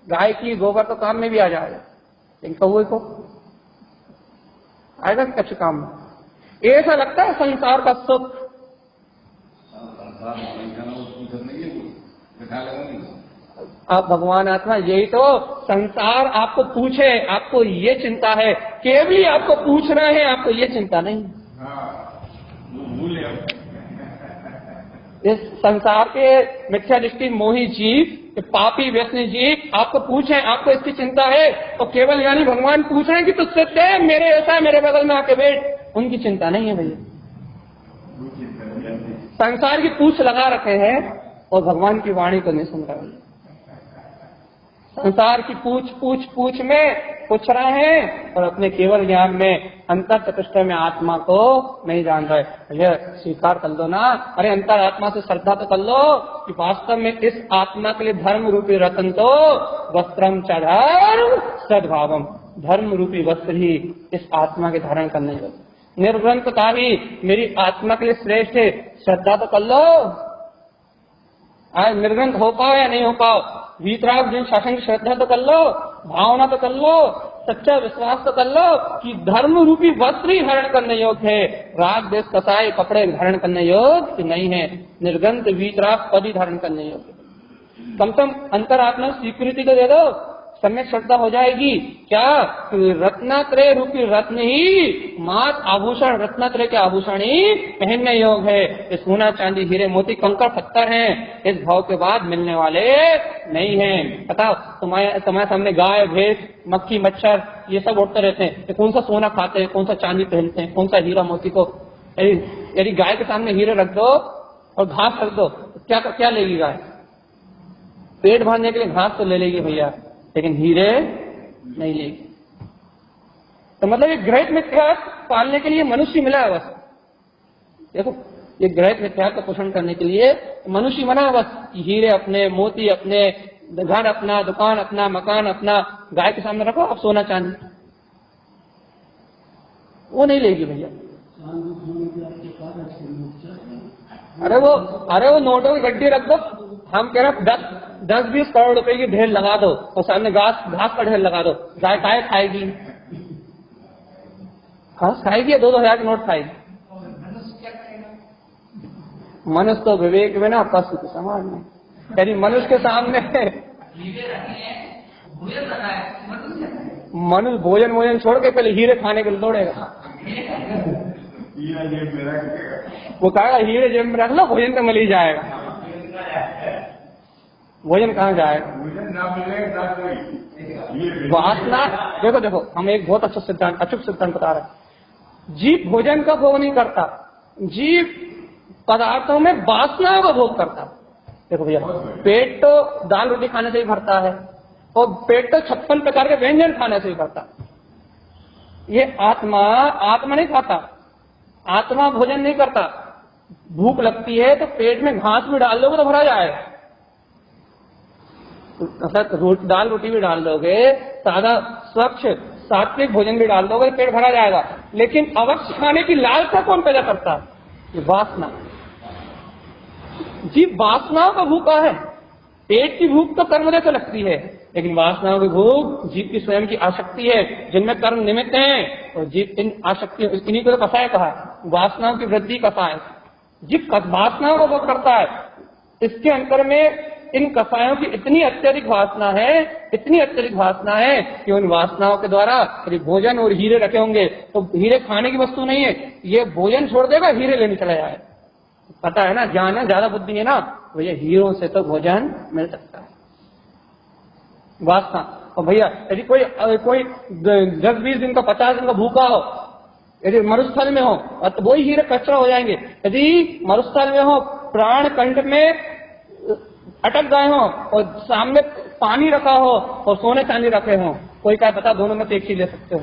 गाय की गोबर तो काम में भी आ जाएगा, लेकिन कौए को आएगा कछु काम में। ऐसा लगता है संसार का सुख। अब भगवान आत्मा यही तो, संसार आपको पूछे, आपको ये चिंता है, केवल आपको पूछना है, आपको ये चिंता नहीं। इस संसार के मिथ्या दृष्टि मोही जीव, पापी व्यसनी जीव आपको पूछे, आपको इसकी चिंता है, तो केवल यानी भगवान पूछ रहे हैं कि तुझसे दे, मेरे ऐसा है, मेरे बगल में आके बैठ, उनकी चिंता नहीं है भैया। संसार की पूछ लगा रखे हैं और भगवान की वाणी को नहीं सुन रहे। संसार की पूछ में पूछ रहे हैं और अपने केवल ज्ञान में, अंतर चतुष्टय में आत्मा को नहीं जान रहे। भैया स्वीकार कर लो ना, अरे अंतर आत्मा से श्रद्धा तो कर लो कि वास्तव में इस आत्मा के लिए धर्म रूपी रतन तो वस्त्रम च धर्म सद्भावम, धर्म रूपी वस्त्र ही इस आत्मा के धारण करने योग्य। निर्ग्रंथता ही मेरी आत्मा के लिए श्रेष्ठ है। श्रद्धा तो कर लो, आज निर्ग्रंथ हो पाओ या नहीं हो पाओ, वीतराग जिन शासन की श्रद्धा तो कर लो, भावना तो कर लो, सच्चा विश्वास तो कर लो कि धर्म रूपी वस्त्र ही धारण करने योग्य है। राग देश कसाई कपड़े धारण करने योग्य नहीं है। निर्ग्रंथ वीतराग पद ही धारण करने योग्य। कम से कम अंतरात्मा स्वीकृति तो दे दो, सम्यक श्रद्धा हो जाएगी। क्या रत्नात्रय रूपी रत्न ही मात आभूषण, रत्नात्रय के आभूषण ही पहनने योग्य है। ये सोना चांदी हीरे मोती कंकड़ पत्थर हैं, इस भाव के बाद मिलने वाले नहीं हैं। बताओ, तुम्हारे सामने गाय भैंस मक्खी मच्छर ये सब उड़ते रहते हैं, ये कौन सा सोना खाते हैं, कौन सा चांदी पहनते हैं, कौन सा हीरा मोती को। यदि गाय के सामने हीरे रख दो और घास रख दो तो क्या लेगी गाय? पेट भरने के लिए घास तो ले लेगी भैया, लेकिन हीरे नहीं लेगी। तो मतलब ये ग्रहित मिथ्यात्व पालने के लिए मनुष्य मिला है बस। देखो, ये ग्रहित मिथ्यात्व का पोषण करने के लिए मनुष्य बना है बस। हीरे अपने, मोती अपने, घर अपना, दुकान अपना, मकान अपना, गाय के सामने रखो, अब सोना चांदी वो नहीं लेगी भैया। अरे वो नोटों की गड्डी रख दो। हम कह रहे 10-20 करोड़ रुपए की ढेर लगा दो और सामने घास का ढेर लगा दो, गाय काय खाएगी? घास खाएगी या 2-2 हजार के नोट खाएगी? मनुष्य तो विवेक में ना पशु के समान में। यदि मनुष्य के सामने मनुष्य भोजन छोड़ के पहले हीरे खाने के लिए दौड़ेगा। वो कहेगा हीरे जेब में रख लो, भोजन तो मिल ही जाएगा। भोजन कहाँ जाएगा? वासना। देखो हम एक बहुत अच्छा सिद्धांत, अचूक सिद्धांत बता रहे हैं। जीव भोजन का भोग नहीं करता, जीव पदार्थों में वासनाओं का भोग करता। देखो भैया, पेट तो दाल रोटी खाने से ही भरता है और पेट तो 56 प्रकार के व्यंजन खाने से ही भरता। ये आत्मा नहीं खाता, आत्मा भोजन नहीं करता। भूख लगती है तो पेट में घास भी डाल दोगे तो भरा जाएगा, दाल रोटी भी डाल दोगे, सादा स्वच्छ सात्विक भोजन भी डाल दोगे, पेट भरा जाएगा। लेकिन अवश्य खाने की लालसा कौन पैदा करता है? ये वासना। जीव वासनाओं का भूखा है। पेट की भूख तो कर्मदेह से लगती है, लेकिन वासनाओं की भूख जीव की स्वयं की आसक्ति है, जिनमें कर्म निमित्त हैं। और जीव इन आसक्ति, इन्हीं को तो कसाय कहा, वासनाओं की वृद्धि कसाय। जीव वासनाओं का भोग करता है। इसके अंतर में इन कसायों की इतनी अत्यधिक वासना है कि उन वासनाओं के द्वारा यदि भोजन और हीरे रखे होंगे तो हीरे खाने की वस्तु नहीं है, ये भोजन छोड़ देगा, हीरे लेने चला जाए। पता है ना, ज्ञान है, ज्यादा बुद्धि है ना, तो ये हीरों से तो भोजन मिल सकता है। वासना। और भैया यदि कोई 10-20 दिन का 50 दिन का भूखा हो, यदि मरुस्थल में हो तो वही हीरे कचरा हो जाएंगे। यदि मरुस्थल में हो, प्राण कंठ में अटक गए हो और सामने पानी रखा हो और सोने चांदी रखे हो, कोई क्या पता दोनों में से एक ही ले सकते हो।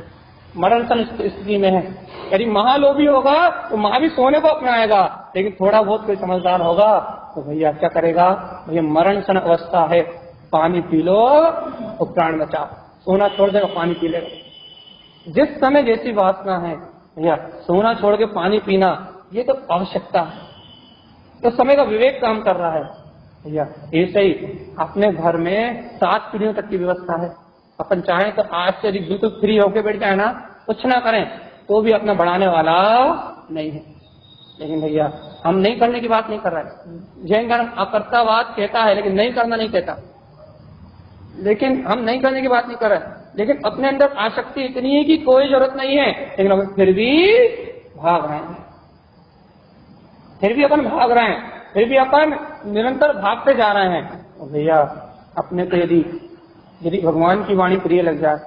मरण सन स्थिति में है। यदि महालोभी होगा तो महा भी सोने को अपनाएगा, लेकिन थोड़ा बहुत कोई समझदार होगा तो भैया क्या करेगा? भैया मरण सन अवस्था है, पानी पी लो और प्राण बचाओ। सोना छोड़ देगा, पानी पी लेगा। जिस समय जैसी वासना है भैया, सोना छोड़ के पानी पीना ये तो आवश्यकता है। तो समय का विवेक काम कर रहा है भैया। ऐसे ही अपने घर में 7 पीढ़ियों तक की व्यवस्था है। अपन चाहें तो आज से बिल्कुल फ्री होके बैठ जाए ना, कुछ ना करें तो भी अपना बढ़ाने वाला नहीं है। लेकिन भैया हम नहीं करने की बात नहीं कर रहे। जैन धर्म अकर्तावाद कहता है, लेकिन नहीं करना नहीं कहता। लेकिन हम नहीं करने की बात नहीं कर रहे, लेकिन अपने अंदर आसक्ति इतनी है कि कोई जरूरत नहीं है, लेकिन हम फिर भी भाग रहे हैं, फिर भी अपन निरंतर भागते जा रहे हैं। भैया अपने को यदि भगवान की वाणी प्रिय लग जाए,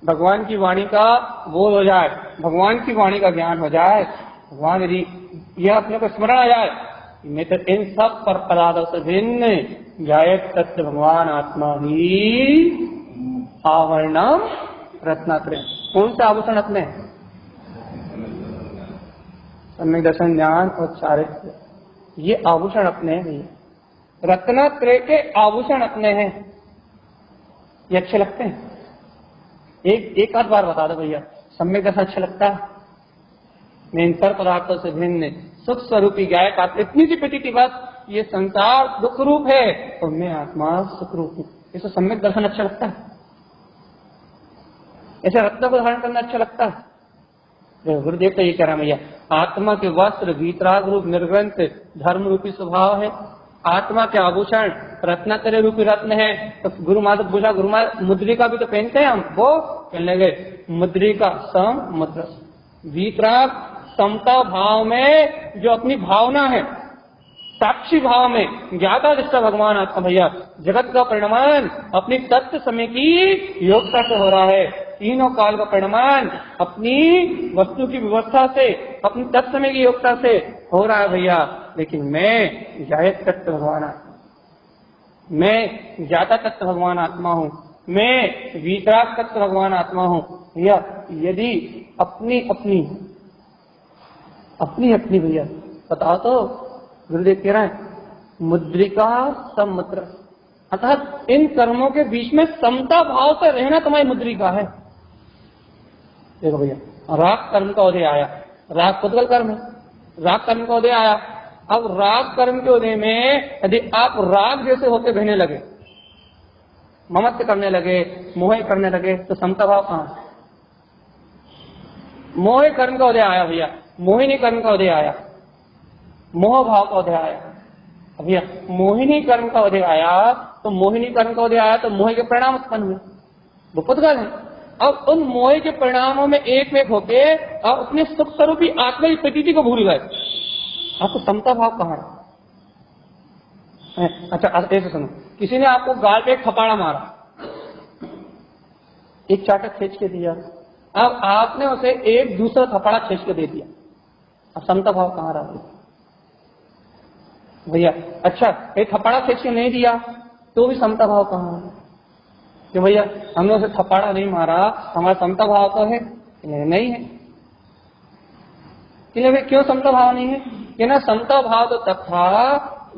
भगवान की वाणी का बोध हो जाए, भगवान की वाणी का ज्ञान हो जाए, भगवान यदि यह अपने को स्मरण आ जाए, मैं तो इन सब पर पदार्थों से भिन्न जायत तत्व भगवान आत्मा ही आवरणम रत्नात्रय। कौन सा आभूषण अपने? सम्यक दर्शन, ज्ञान और चारित्र्य, ये आभूषण अपने हैं। रत्नात्रय के आभूषण अपने हैं। ये अच्छे लगते हैं? एक आध बार बता दो भैया, सम्यक दर्शन अच्छा लगता है? मैं इन पर पदार्थों से भिन्न सुख स्वरूपी गायक आत्मा, इतनी सी प्रतीति बस, ये संसार दुख रूप है और मैं आत्मा सुख रूप हूं। इसे सम्यक दर्शन अच्छा लगता है? ऐसे रत्न को धारण करना अच्छा लगता है? गुरुदेव तो ये कह रहा भैया, आत्मा के वस्त्र वीतराग रूप निर्ग्रंथ धर्म रूपी स्वभाव है, आत्मा के आभूषण रत्नाकर रूपी रत्न है। तो गुरु महाराज पूछा, गुरु महाराज मुद्रिका भी तो पहनते हैं हम, वो कहने लगे मुद्रिका सम मुद्रा, वीतराग समता भाव में जो अपनी भावना है, साक्षी भाव में ज्ञाता दृष्टा भगवान आत्मा भैया, जगत का परिणाम अपनी तत्व समय की योग्यता से हो रहा है, तीनों काल का परिणाम अपनी वस्तु की व्यवस्था से, अपनी तत्व समय की योग्यता से हो रहा है भैया। लेकिन मैं जायत तत्व भगवान आत्मा, मैं ज्ञाता तत्व भगवान आत्मा हूँ, मैं वीतराग तत्व भगवान आत्मा हूँ भैया। यदि अपनी अपनी भैया बताओ तो गुरुदेव कह रहे हैं मुद्रिका सममुद्रा, अर्थात इन कर्मों के बीच में समता भाव से रहना तुम्हारी मुद्रिका है। देखो भैया, राग कर्म का उदय आया, राग पुद्गल कर्म है, राग कर्म का उदय आया। अब राग कर्म के उदय में यदि आप राग जैसे होते बहने लगे, ममत्व करने लगे, मोह करने लगे, तो समता भाव कहां? मोह कर्म का उदय आया भैया, मोहिनी कर्म का उदय आया, मोह भाव का उदय आया भैया। मोहिनी कर्म का उदय आया तो मोहिनी कर्म का उदय आया तो मोह के परिणाम उत्पन्न हुए, वो पुद्गल है। अब उन मोह के परिणामों में एक में होके आप अपने सुख स्वरूपी आत्मा की प्रतीति को भूल गए, आपको समता भाव कहां है? अच्छा ऐसे सुनो, किसी ने आपको गाल पे एक थपाड़ा मारा, एक चाटक खींच के दिया, अब आपने उसे एक दूसरा थपाड़ा खींच के दे दिया, अब समता भाव कहां रहा भैया? अच्छा एक थपाड़ा खींच के नहीं दिया तो भी समता भाव कहां है? कि भैया हमने उसे थपाड़ा नहीं मारा, हमारा समता भाव तो है नहीं है। क्यों समता भाव नहीं है? कि ना समता भाव तो तब था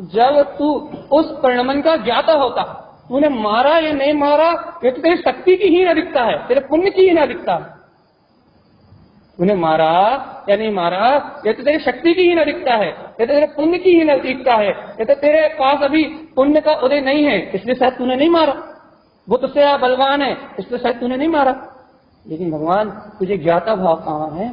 जब तू उस परिणमन का ज्ञाता होता। तूने मारा या नहीं मारा ये तो तेरी शक्ति की ही न दिखता है, तेरे पुण्य की ही न दिखता है। तूने मारा या नहीं मारा ये तो तेरी शक्ति की ही न दिखता है, ये तो तेरे पुण्य की ही न दिखता है, ये तो तेरे पास अभी पुण्य का उदय नहीं है, इसलिए शायद तूने नहीं मारा। वो तुझसे बलवान है इसलिए शायद तूने नहीं मारा। लेकिन भगवान तुझे ज्ञाता भाव कहाँ है?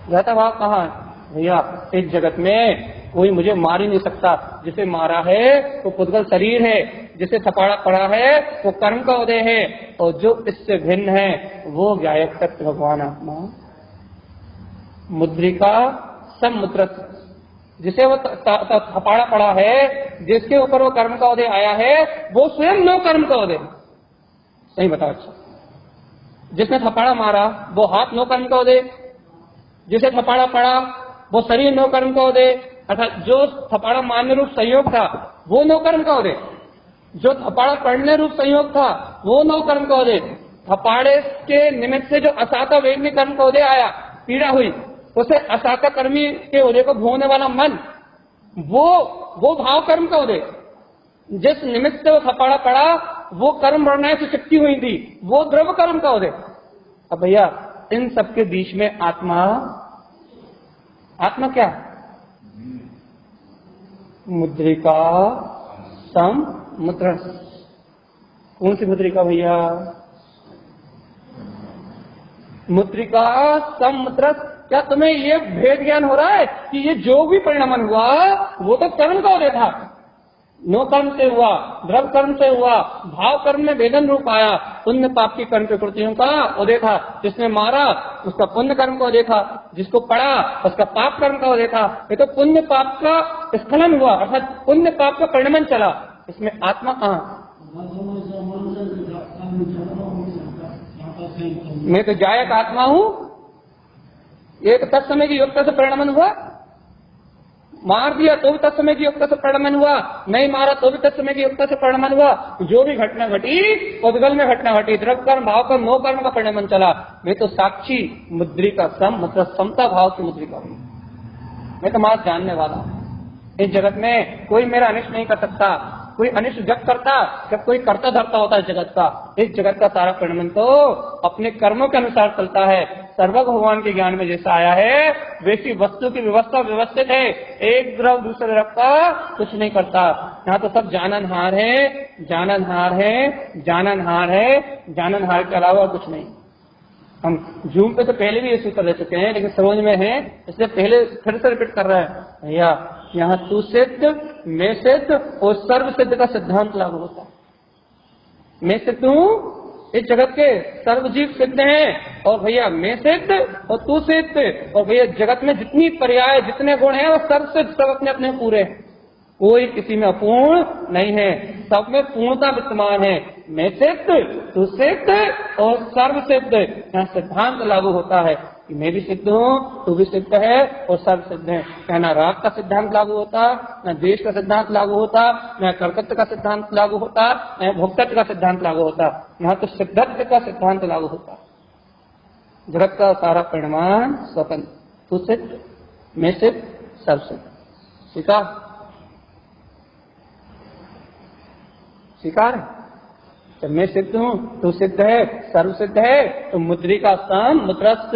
ज्ञाता भाव कहाँ है भैया? इस जगत में कोई मुझे मार ही नहीं सकता। जिसे मारा है वो पुद्गल शरीर है, जिसे थपाड़ा पड़ा है वो कर्म का उदय है, और जो इससे भिन्न है वो ज्ञायक तत्व भगवान आत्मा। मुद्रिका सममुद्रक, जिसे वो थपाड़ा पड़ा है, जिसके ऊपर वो कर्म का उदय आया है, वो स्वयं नो कर्म का उदय। सही बताओ। अच्छा, जिसने थपाड़ा मारा वो हाथ नो कर्म का उदय, जिसे थपाड़ा पड़ा वो शरीर नो कर्म का उदय, अर्थात जो थपाड़ा मारने रूप संयोग था वो नो कर्म का उदय, जो थपाड़ा पड़ने रूप संयोग था वो नो कर्म का उदय। थपाड़े के निमित्त से जो असाता वेदनी कर्म का उदय आया, पीड़ा हुई, उसे असाता कर्मी के उदय को भोगने वाला मन, वो भाव कर्म का उदय। जिस निमित्त से वो थपाड़ा पड़ा वो कर्म बढ़ने से शक्ति हुई थी, वो द्रव्य कर्म का उदय। अब भैया इन सबके बीच में आत्मा क्या? मुद्रिका सम मुद्रा। कौन सी मुद्रिका भैया? मुद्रिका सम मुद्रा। क्या तुम्हें ये भेद ज्ञान हो रहा है कि ये जो भी परिणमन हुआ वो तो कर्म का उदय था? नो कर्म से हुआ, द्रव्य कर्म से हुआ, भाव कर्म में वेदन रूप आया, पुण्य पाप की कर्म प्रकृतियों का उदय था। जिसने मारा उसका पुण्य कर्म का उदय था, जिसको पड़ा उसका पाप कर्म का उदय था। ये तो पुण्य पाप का स्खलन हुआ, अर्थात पुण्य पाप का परिणमन चला। इसमें आत्मा कहां? मैं तो जायक आत्मा हूं। एक तत्समय की योग्यता से परिणमन हुआ, मार दिया तो भी तत्समय की योग्यता से परिणमन हुआ, नहीं मारा तो भी तत्समय की योग्यता से परिणमन हुआ। जो भी घटना घटी उद्गल में घटना घटी, द्रव्य कर्म भाव कर्म नो कर्म का परिणमन चला। मैं तो साक्षी मुद्रिका सम, मतलब समता भाव की मुद्रिका हुई। मैं तो मात्र जानने वाला हूं। इस जगत में कोई मेरा अनिष्ट नहीं कर सकता, कोई अनिष्ट जब करता, जब कोई करता धरता होता है जगत का, इस जगत का सारा परिणाम तो अपने कर्मों के अनुसार चलता है। सर्वज्ञ भगवान के ज्ञान में जैसा आया है वैसी वस्तु की व्यवस्था व्यवस्थित है, एक द्रव दूसरे द्रव का कुछ नहीं करता। यहाँ तो सब जाननहार है, जाननहार है, जाननहार है, जाननहार के अलावा कुछ नहीं। हम जूम पे तो पहले भी ये सूत्र ले चुके हैं, लेकिन समझ में है इसलिए पहले फिर से रिपीट कर रहे हैं। भैया यहाँ तू सिद्ध, मैं सिद्ध और सर्व सिद्ध का सिद्धांत लागू होता है। मैं सिद्ध हूँ, इस जगत के सर्वजीव सिद्ध हैं, और भैया मैं सिद्ध और तू सिद्ध, और भैया जगत में जितनी पर्याय जितने गुण हैं वो सर्व सिद्ध, सब अपने अपने पूरे हैं, कोई किसी में अपूर्ण नहीं है, सब में पूर्णता विद्यमान है। मैं सिद्ध, तू सिद्ध और सर्व सिद्ध। यहाँ सिद्धांत लागू होता है कि मैं भी सिद्ध हूँ, तू भी सिद्ध है और सर्व सिद्ध है। क्या ना राग का सिद्धांत लागू होता, न द्वेष का सिद्धांत लागू होता, न कर्तृत्व का सिद्धांत लागू होता, न भोक्तृत्व का सिद्धांत लागू होता। यहाँ तो सिद्धत्व का सिद्धांत लागू होता। जगत का सारा परिणाम स्वतंत्र, तू सिद्ध, मैं सिद्ध, सर्व सिद्ध। स्वीकार स्वीकार है। जब मैं सिद्ध हूँ, तू सिद्ध है, सर्व सिद्ध है, तो मुद्रिका सम मुद्रस्त,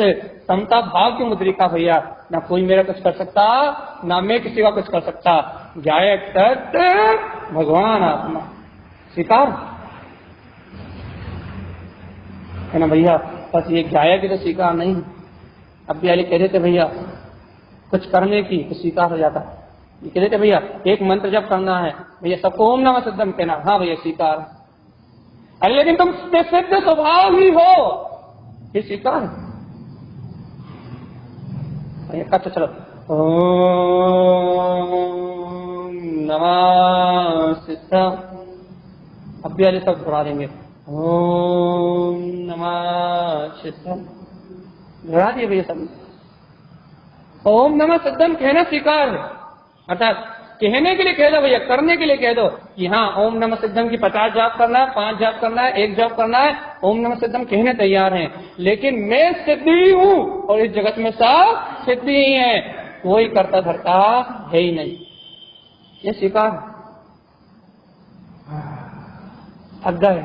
समता भाव की मुद्रिका भैया। ना कोई मेरा कुछ कर सकता, ना मैं किसी का कुछ कर सकता। गायक तत्व भगवान आत्मा। स्वीकार है ना भैया। बस ये गायक की तो स्वीकार नहीं। अब भी कह रहे थे भैया कुछ करने की तो स्वीकार हो जाता। ये कह रहे थे भैया एक मंत्र जब करना है भैया सबको ओम नमः सिद्धम कहना। हाँ भैया स्वीकार। अरे लेकिन तुम सिद्ध स्वभाव ही हो, ये स्वीकार है भैया। कट चलो ओम नमः सिद्धम। अब भी वाले सब दोहरा देंगे ओम नमः सिद्धम। दोहरा दिए भैया सब। ओम नमः सिद्धम कहना स्वीकार है, अर्थात कहने के लिए कह दो भैया, करने के लिए कह दो कि हाँ ओम नमः सिद्धम की 50 जाप करना है, 5 जाप करना है, 1 जाप करना है, ओम नमः सिद्धम कहने तैयार हैं। लेकिन मैं सिद्धि हूँ और इस जगत में सब सिद्धि ही है, कोई करता धरता है ही नहीं। ये स्वीकार थक गए।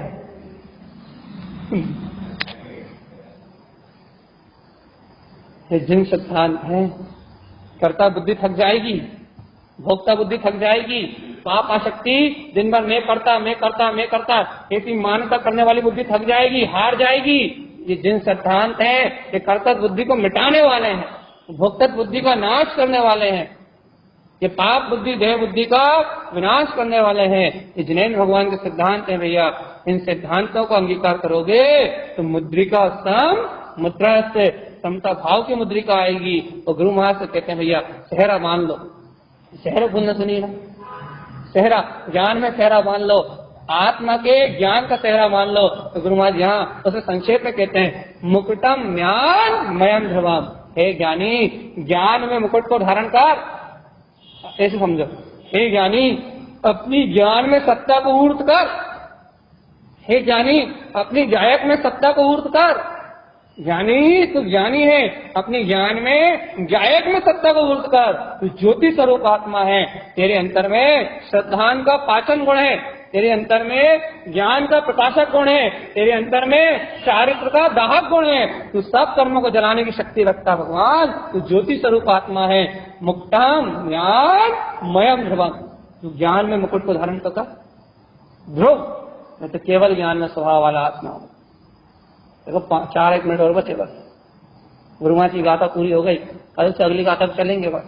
ये जिन सिद्धांत है, कर्ता बुद्धि थक जाएगी, भोक्ता बुद्धि थक जाएगी, पाप आसक्ति दिन भर मैं करता मैं करता मैं करता ऐसी मानता करने वाली बुद्धि थक जाएगी, हार जाएगी। ये जिन सिद्धांत है ये कर्तव्य बुद्धि को मिटाने वाले हैं, भोक्तत्व बुद्धि का नाश करने वाले हैं, ये पाप बुद्धि देह बुद्धि का विनाश करने वाले हैं। ये जिनेन्द्र भगवान के सिद्धांत हैं भैया। इन सिद्धांतों को अंगीकार करोगे तो मुद्रिका सम मुद्रा से समता भाव की मुद्रिका आएगी। और गुरु महाराज से कहते हैं भैया सेहरा मान लो। सेहरा बोलना सुनिए ना, सेहरा ज्ञान में सेहरा मान लो, आत्मा के ज्ञान का सेहरा मान लो। तो गुरु महाराज यहाँ उसे संक्षेप में कहते हैं मुकुटम ज्ञान मयम ध्रुवम। हे ज्ञानी ज्ञान में मुकुट को धारण कर, ऐसे समझो। हे ज्ञानी अपनी ज्ञान में सत्ता को ऊर्ध कर, हे ज्ञानी अपनी गायक में सत्ता को ऊर्ध कर। ज्ञानी तू ज्ञानी है, अपने ज्ञान में गायक में सत्ता को ऊर्ध कर। तू ज्योति स्वरूप आत्मा है, तेरे अंतर में श्रद्धान का पाचन गुण है, तेरे अंतर में ज्ञान का प्रकाशक गुण है, तेरे अंतर में चारित्र का दाहक गुण है। तू सब कर्मों को जलाने की शक्ति रखता भगवान। तू ज्योति स्वरूप आत्मा है। मुक्तम ज्ञान मयम ध्रुवम। तू ज्ञान में मुकुट को धारण कर ध्रुव, नहीं तो केवल ज्ञान में स्वभाव वाला आत्मा हो। देखो 4-1 मिनट और बचे बस। गुरु महाराज की गाथा पूरी हो गई, कल से अगली गाथा चलेंगे बस।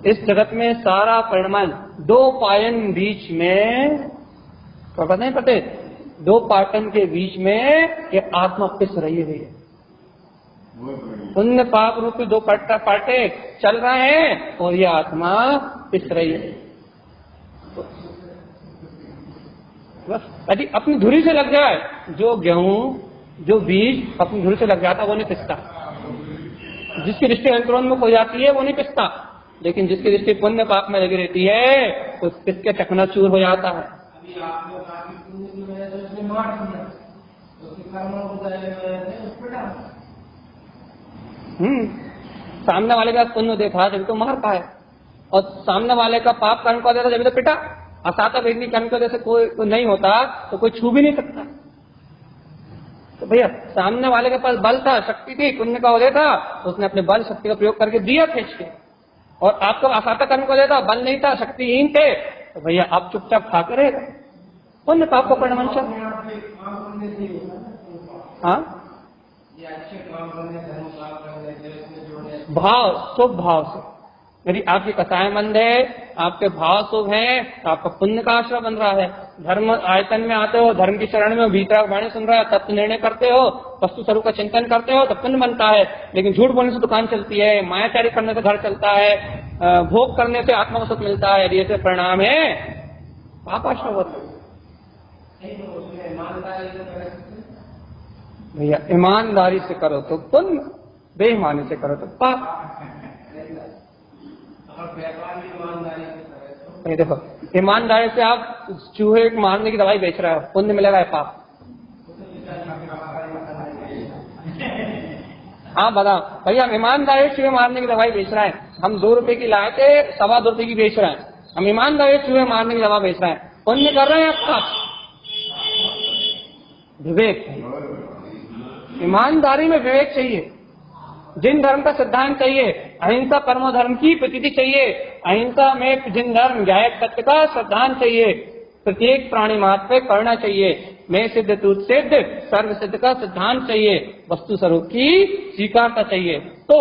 इस जगत में सारा परिणाम 2 पायन बीच में, पता नहीं पते 2 पाटन के बीच में ये आत्मा पिस रही है। पुण्य पाप रूपी 2 पाटे चल रहे हैं और ये आत्मा पिस रही है। बस यदि अपनी धुरी से लग जाए, जो गेहूं जो बीज अपनी धुरी से लग जाता वो नहीं पिसता। जिसकी दृष्टि अंतरोन्मुख हो जाती है वो नहीं पिसता, लेकिन जिसकी दृष्टि पुण्य पाप में लगी रहती है तो पिस के चकनाचूर हो जाता है। सामने वाले का पुण्य देखा जब तो मार पाए, और सामने वाले का पाप कर्म को देता जब तो पिटा, असाता वेदनी कर्म को जैसे कोई नहीं होता तो कोई छू भी नहीं सकता। तो भैया सामने वाले के पास बल था, शक्ति थी, पुण्य का उदय था, तो उसने अपने बल शक्ति का प्रयोग करके दिया खींच के। और आपको असाता कर्म को देता, बल नहीं था, शक्तिहीन थे, तो भैया आप चुपचाप खा कर रहेगा पुण्य पाप को परिणाम। हाँ, भाव, शुभ भाव से, यदि आपकी कथाएं मंद है, आपके भाव शुभ हैं, तो आपका पुण्य का आश्रय बन रहा है। धर्म आयतन में आते हो, धर्म की शरण में भीतर वाणी सुन रहा है, तत्व निर्णय करते हो, वस्तु स्वरूप का चिंतन करते हो, तो पुण्य बनता है। लेकिन झूठ बोलने से दुकान चलती है, मायाचारी करने से घर चलता है, भोग करने से आत्मा को सुख मिलता है, यदि ऐसे परिणाम है पाप आश्रय होता है। भैया ईमानदारी से करो तो पुण्य, बेईमानी से करो तो पाप। देखो ईमानदारी से आप चूहे को मारने की दवाई बेच रहे हो, पुण्य मिलेगा या पाप? हाँ बताओ भैया, हम ईमानदारी से चूहे मारने की दवाई बेच रहे हैं, हम 2 रुपए की लाए थे, 2.25 रुपए की बेच रहे हैं, हम ईमानदारी से चूहे मारने की दवा बेच रहे हैं, पुण्य कर रहे हैं आप पाप? विवेक, ईमानदारी में विवेक चाहिए। जिन धर्म का सिद्धांत चाहिए, अहिंसा परमो धर्म की प्रतीति चाहिए, अहिंसा में जिन धर्म गायक तत्व का सिद्धांत चाहिए, प्रत्येक प्राणी मात्र पे करना चाहिए, मैं सिद्ध तू सिद्ध सर्व सिद्ध का सिद्धांत चाहिए, वस्तु स्वरूप की स्वीकारता चाहिए। तो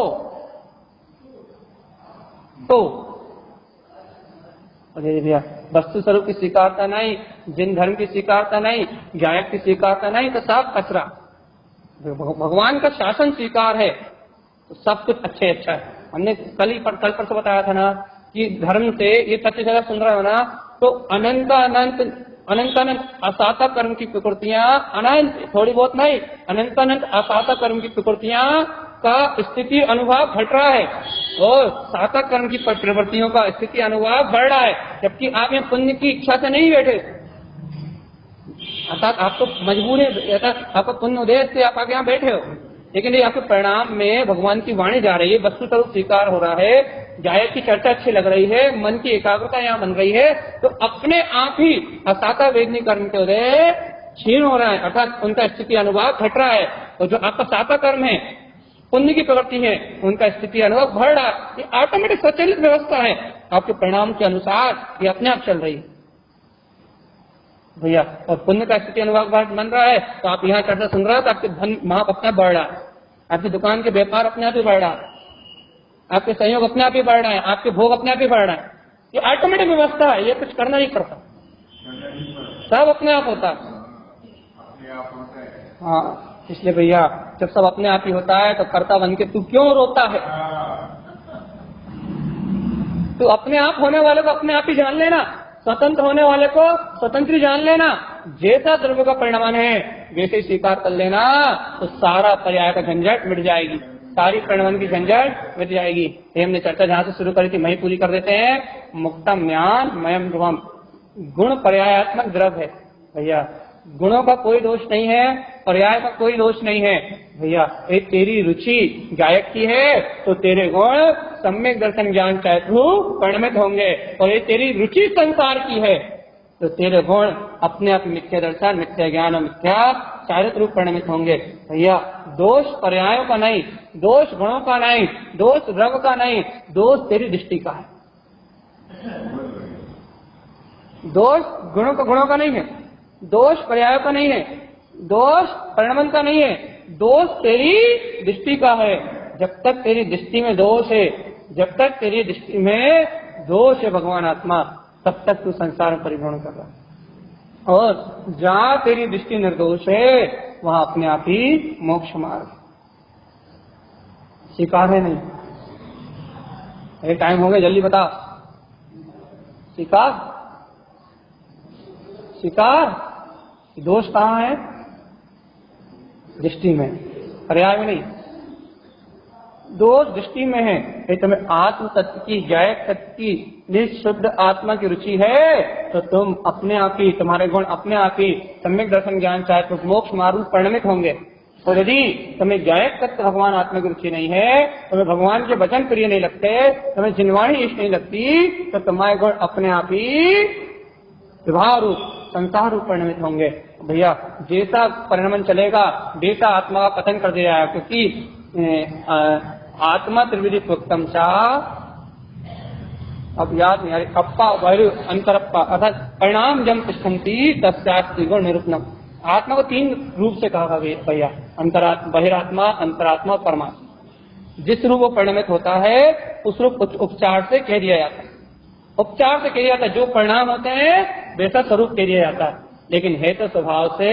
भैया वस्तु स्वरूप की स्वीकारता नहीं, जिन धर्म की स्वीकारता नहीं, गायक की स्वीकारता नहीं, तो सब कचरा। भगवान का शासन स्वीकार है तो सब कुछ अच्छे अच्छा है। हमने कल परसों बताया था ना कि धर्म से ये सत्य जगह सुन रहे हो ना, तो अनंत अनंत असाता कर्म की प्रकृतियां, अनंत थोड़ी बहुत नहीं, अनंत अनंत असाता कर्म की प्रकृतियां का स्थिति अनुभाव घट रहा है और साता कर्म की प्रवृत्तियों का स्थिति अनुभाव बढ़ रहा है, जबकि आप यहाँ पुण्य की इच्छा से नहीं बैठे, अर्थात आपको मजबूरी, आपको पुण्य उद्देश्य से आप आगे यहाँ बैठे हो, लेकिन ये आपके परिणाम में भगवान की वाणी जा रही है, वस्तु स्वरूप स्वीकार हो रहा है, गायक की चर्चा अच्छी लग रही है, मन की एकाग्रता यहाँ बन रही है, तो अपने आप ही असाता वेदनी कर्म के उदय क्षीण हो रहा है, अर्थात उनका स्थिति अनुभाव घट रहा है। और जो आपका साता कर्म है, पुण्य की प्रवृत्ति है, उनका स्थिति अनुभव बढ़ रहा है। ये ऑटोमेटिक स्वचालित व्यवस्था है, आपके परिणाम के अनुसार ये अपने आप चल रही है भैया। और पुण्य का स्थिति अनुभाव बन रहा है, तो आप यहाँ चर्चा सुन रहे हो तो आपके धन माप अपना बढ़ रहा है, आपकी दुकान के व्यापार अपने आप ही बढ़ रहा है, आपके सहयोग अपने आप ही बढ़ रहे हैं, आपके भोग अपने आप ही बढ़ रहे हैं। ये ऑटोमेटिक व्यवस्था है, ये कुछ करना नहीं पड़ता, सब अपने आप होता है। हाँ, इसलिए भैया जब सब अपने आप ही होता है तो कर्ता बन के तू क्यों रोता है? तू अपने आप होने वाले को अपने आप ही जान लेना, स्वतंत्र होने वाले को स्वतंत्र जान लेना, जैसा द्रव्य का परिणाम है वैसे स्वीकार कर लेना, तो सारा पर्याय का झंझट मिट जाएगी, सारी परिणाम की झंझट मिट जाएगी। ये हमने चर्चा जहां से शुरू करी थी वही पूरी कर देते हैं। मुक्तम ज्ञान मयम ध्रुवम, गुण पर्यायात्मक द्रव्य है भैया, गुणों का कोई दोष नहीं है, पर्याय का कोई दोष नहीं है भैया। ये तेरी रुचि गायक की है तो तेरे गुण सम्यक दर्शन ज्ञान चातु परिणमित होंगे, और ये तेरी रुचि संसार की है तो तेरे गुण अपने आप मिथ्या दर्शन, मिथ्या ज्ञान और मिथ्या चारित्र रूप परिणमित होंगे भैया। दोष पर्यायों का नहीं, दोष गुणों का नहीं, दोष द्रव्य का नहीं, दोष तेरी दृष्टि का है। दोष गुणों का नहीं है, दोष पर्यायों का नहीं है, दोष परिणाम का नहीं है, दोष तेरी दृष्टि का है। जब तक तेरी दृष्टि में दोष है, जब तक तेरी दृष्टि में दोष है भगवान आत्मा, तब तक तू संसार में परिभ्रमण कर रहा है। और जहां तेरी दृष्टि निर्दोष है वहां अपने आप ही मोक्ष मार्ग स्वीकार है नहीं। अरे टाइम हो गया, जल्दी बता। स्वीकार दोष कहाँ है? दृष्टि में, पर्याय में नहीं। दोष दृष्टि में है। ये तुम्हें आत्म तत्व की, गायक तत्व की निःशुद्ध आत्मा की रुचि है तो तुम अपने आप ही, तुम्हारे गुण अपने आप ही सम्यक दर्शन ज्ञान चाहे तो मोक्ष मार्ग परिणमित होंगे। और यदि तुम्हें गायक तत्व भगवान आत्मा की रुचि नहीं है, तुम्हें भगवान के वचन प्रिय नहीं लगते, तुम्हें जिनवाणी इष्ट नहीं लगती, तो तुम्हारे गुण अपने आप ही विवाह रूप संसार रूप परिणमित होंगे। भैया जैसा परिणमन चलेगा जैसा आत्मा का कथन कर दिया है, क्योंकि आत्मा त्रिविधि उत्तम चा, अब याद नहीं आ रही, अप्पा वायु अंतरप्पा अर्थात परिणाम जम तिष्ठन्ति तस्यास्ति गुण निरूपणम। आत्मा को 3 रूप से कहा भैया, अंतरात्मा, बहिरात्मा, अंतरात्मा और परमात्मा। जिस रूप वो परिणमित होता है उस रूप उपचार से कह दिया जाता है, उपचार से कह दिया जाता है। जो परिणाम होते हैं वैसा स्वरूप कह दिया जाता है, लेकिन है तो स्वभाव से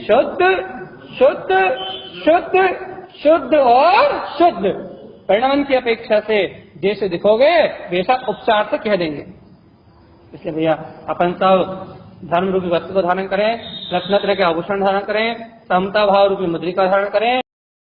शुद्ध शुद्ध शुद्ध शुद्ध और शुद्ध। परिणाम की अपेक्षा से जैसे दिखोगे वैसा उपचार से कह देंगे। इसलिए भैया अपन सब धर्म रूपी वस्तु को धारण करें, रत्न तरह के आभूषण धारण करें, समता भाव रूपी मुद्रिका धारण करें,